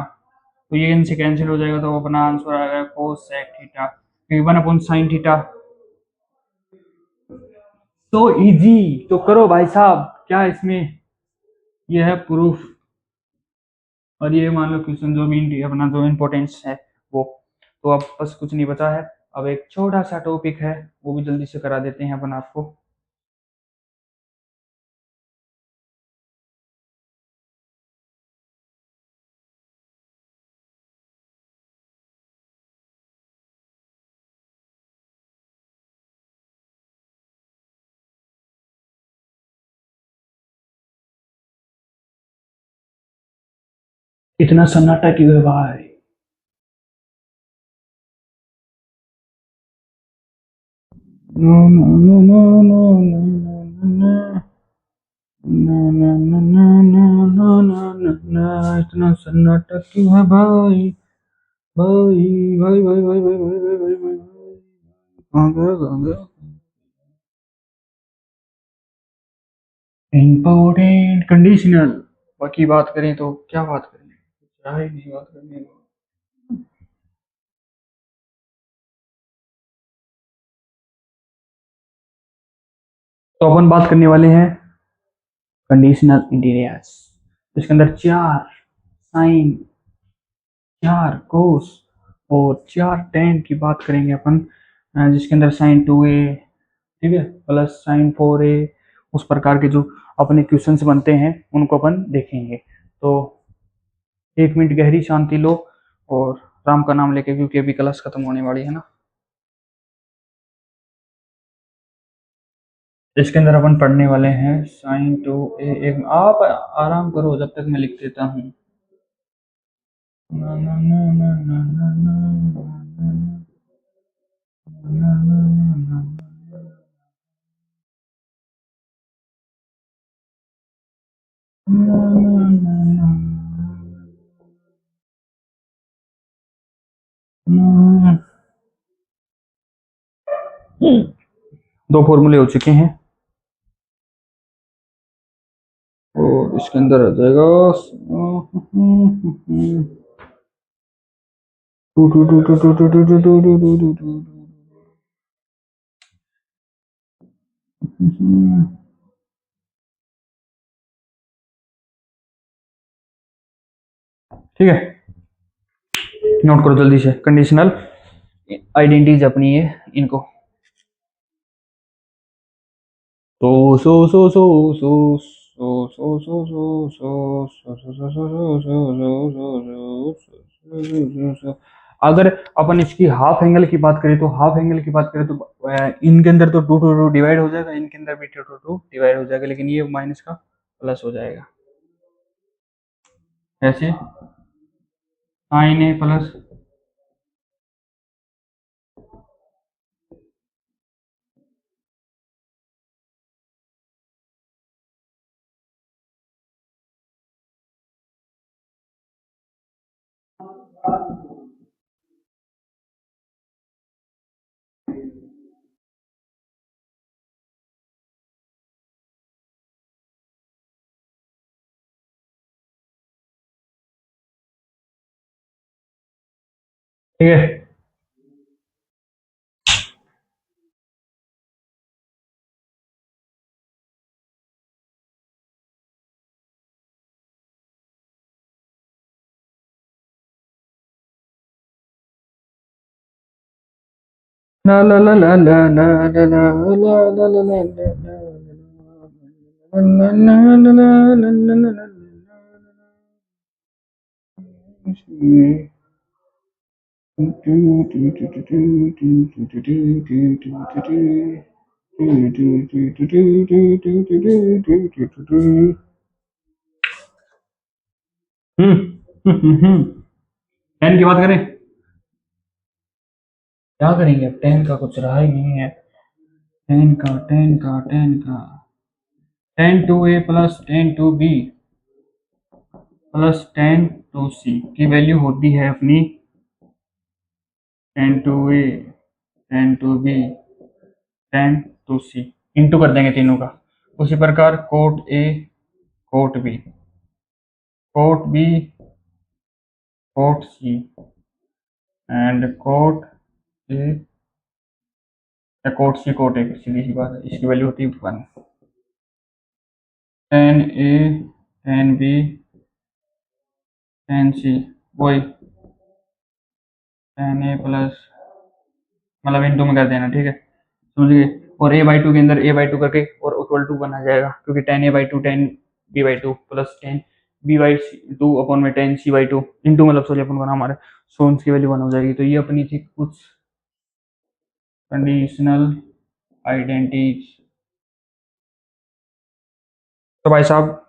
तो ये इनसे कैंसिल हो जाएगा, तो अपना आंसर आ गया cos sec theta, one upon sine theta. तो इजी, तो करो भाई साहब, क्या इसमें ये है प्रूफ। और ये मान लो क्वेश्चन जो भी अपना जो इम्पोर्टेंस है वो। तो अब बस कुछ नहीं बचा है, अब एक छोटा सा टॉपिक है, वो भी जल्दी से करा देते हैं अपन आपको। इतना सन्नाटा क्यों है भाई? No no no no no no no no no no no no no no no no, इतना सन्नाटा क्यों है भाई? भाई भाई भाई भाई भाई भाई भाई भाई भाई भाई, कहाँ गया कहाँ गया? Important conditional. बाकी बात करें तो क्या बात करें, क्या ही नहीं बात करने को। तो अपन बात करने वाले हैं कंडीशनल इंटीरियर्स। इसके अंदर चार साइन, चार कोस और चार टेन की बात करेंगे अपन। जिसके अंदर साइन 2a, ठीक है, प्लस साइन 4a, उस प्रकार के जो अपने क्वेश्चंस बनते हैं उनको अपन देखेंगे। तो 1 मिनट गहरी शांति लो और राम का नाम लेके, क्योंकि अभी क्लास खत्म होने वाली है ना। इसके अंदर अपन पढ़ने वाले हैं साइन 2a। एक आप आराम करो जब तक मैं लिख देता हूँ। ना ना ना ना ना ना ना ना ना ना ना ना ना ना ना ना। दो फॉर्मूले हो चुके हैं और इसके अंदर आ जाएगा two two two two two two two two two two two two two. ठीक है, नोट करो जल्दी से कंडीशनल आइडेंटिटीज अपनी है इनको। तो अगर अपन इसकी हाफ एंगल की बात करें, तो हाफ एंगल की बात करें तो इनके अंदर तो टू टू टू डिवाइड हो जाएगा, इनके अंदर भी टू टू टू डिवाइड हो जाएगा, लेकिन ये माइनस का प्लस हो जाएगा ऐसे। साइन ए प्लस, ठीक है। ला ला ला ला ला ला ला ला ला ला ला ला ला टेन की बात करें, क्या करेंगे, अब टेन का कुछ रहा ही नहीं है। टेन का tan two A plus tan two B plus tan two C की वैल्यू होती है अपनी tan two A, tan two B, tan two C, into कर देंगे तीनों का। उसी प्रकार cot A, cot B, cot B, cot C and cot A या कोट सी कोट है, सीधी सी बात है, इसकी वैल्यू होती है 1। Ten A, tan B, ten सी, वही टेन ए प्लस, मतलब इन टू में कर देना, ठीक है, समझ गए। और ए बाई टू के अंदर ए बाई टू करके और इक्वल टू बना जाएगा, क्योंकि tan A by two tan B by two plus tan B by two upon में tan C by two into, मतलब सॉरी अपन बना हमारे सोन्स की वैल्यू वन हो जाएगी। तो ये अपनी थी कुछ कंडीशनल आइडेंटिटीज। तो भाई साहब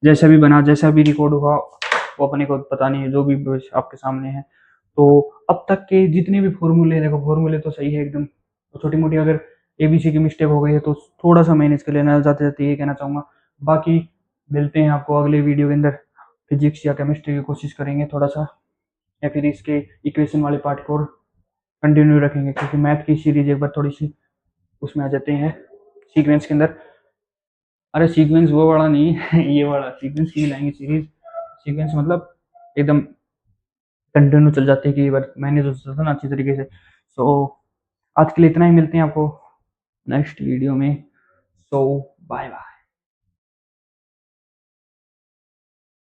जैसा भी बना, जैसा भी रिकॉर्ड हुआ, वो अपने को पता नहीं है, जो भी बस आपके सामने है। तो अब तक के जितने भी फॉर्मूले, देखो फॉर्मूले तो सही है एकदम, तो छोटी मोटी अगर एबीसी की मिस्टेक हो गई है तो थोड़ा सा मैनेज कर लेना, जाते जाते ये कहना चाहूँगा। बाकी मिलते हैं आपको अगले वीडियो के अंदर, फिजिक्स या केमिस्ट्री की कोशिश करेंगे थोड़ा सा, या फिर इसके इक्वेशन वाले पार्ट को कंटिन्यू रखेंगे, क्योंकि मैथ की सीरीज एक बार थोड़ी सी उसमें आ जाते हैं सीक्वेंस के अंदर। अरे सीक्वेंस वो वाला नहीं है, ये वाला सीक्वेंस की लाएंगे सीरीज। सीक्वेंस मतलब एकदम कंटिन्यू चल जाते हैं कि बार मैनेज हो जाता है ना अच्छी तरीके से। सो आज के लिए इतना ही, मिलते हैं आपको नेक्स्ट वीडियो में। सो बाय बाय।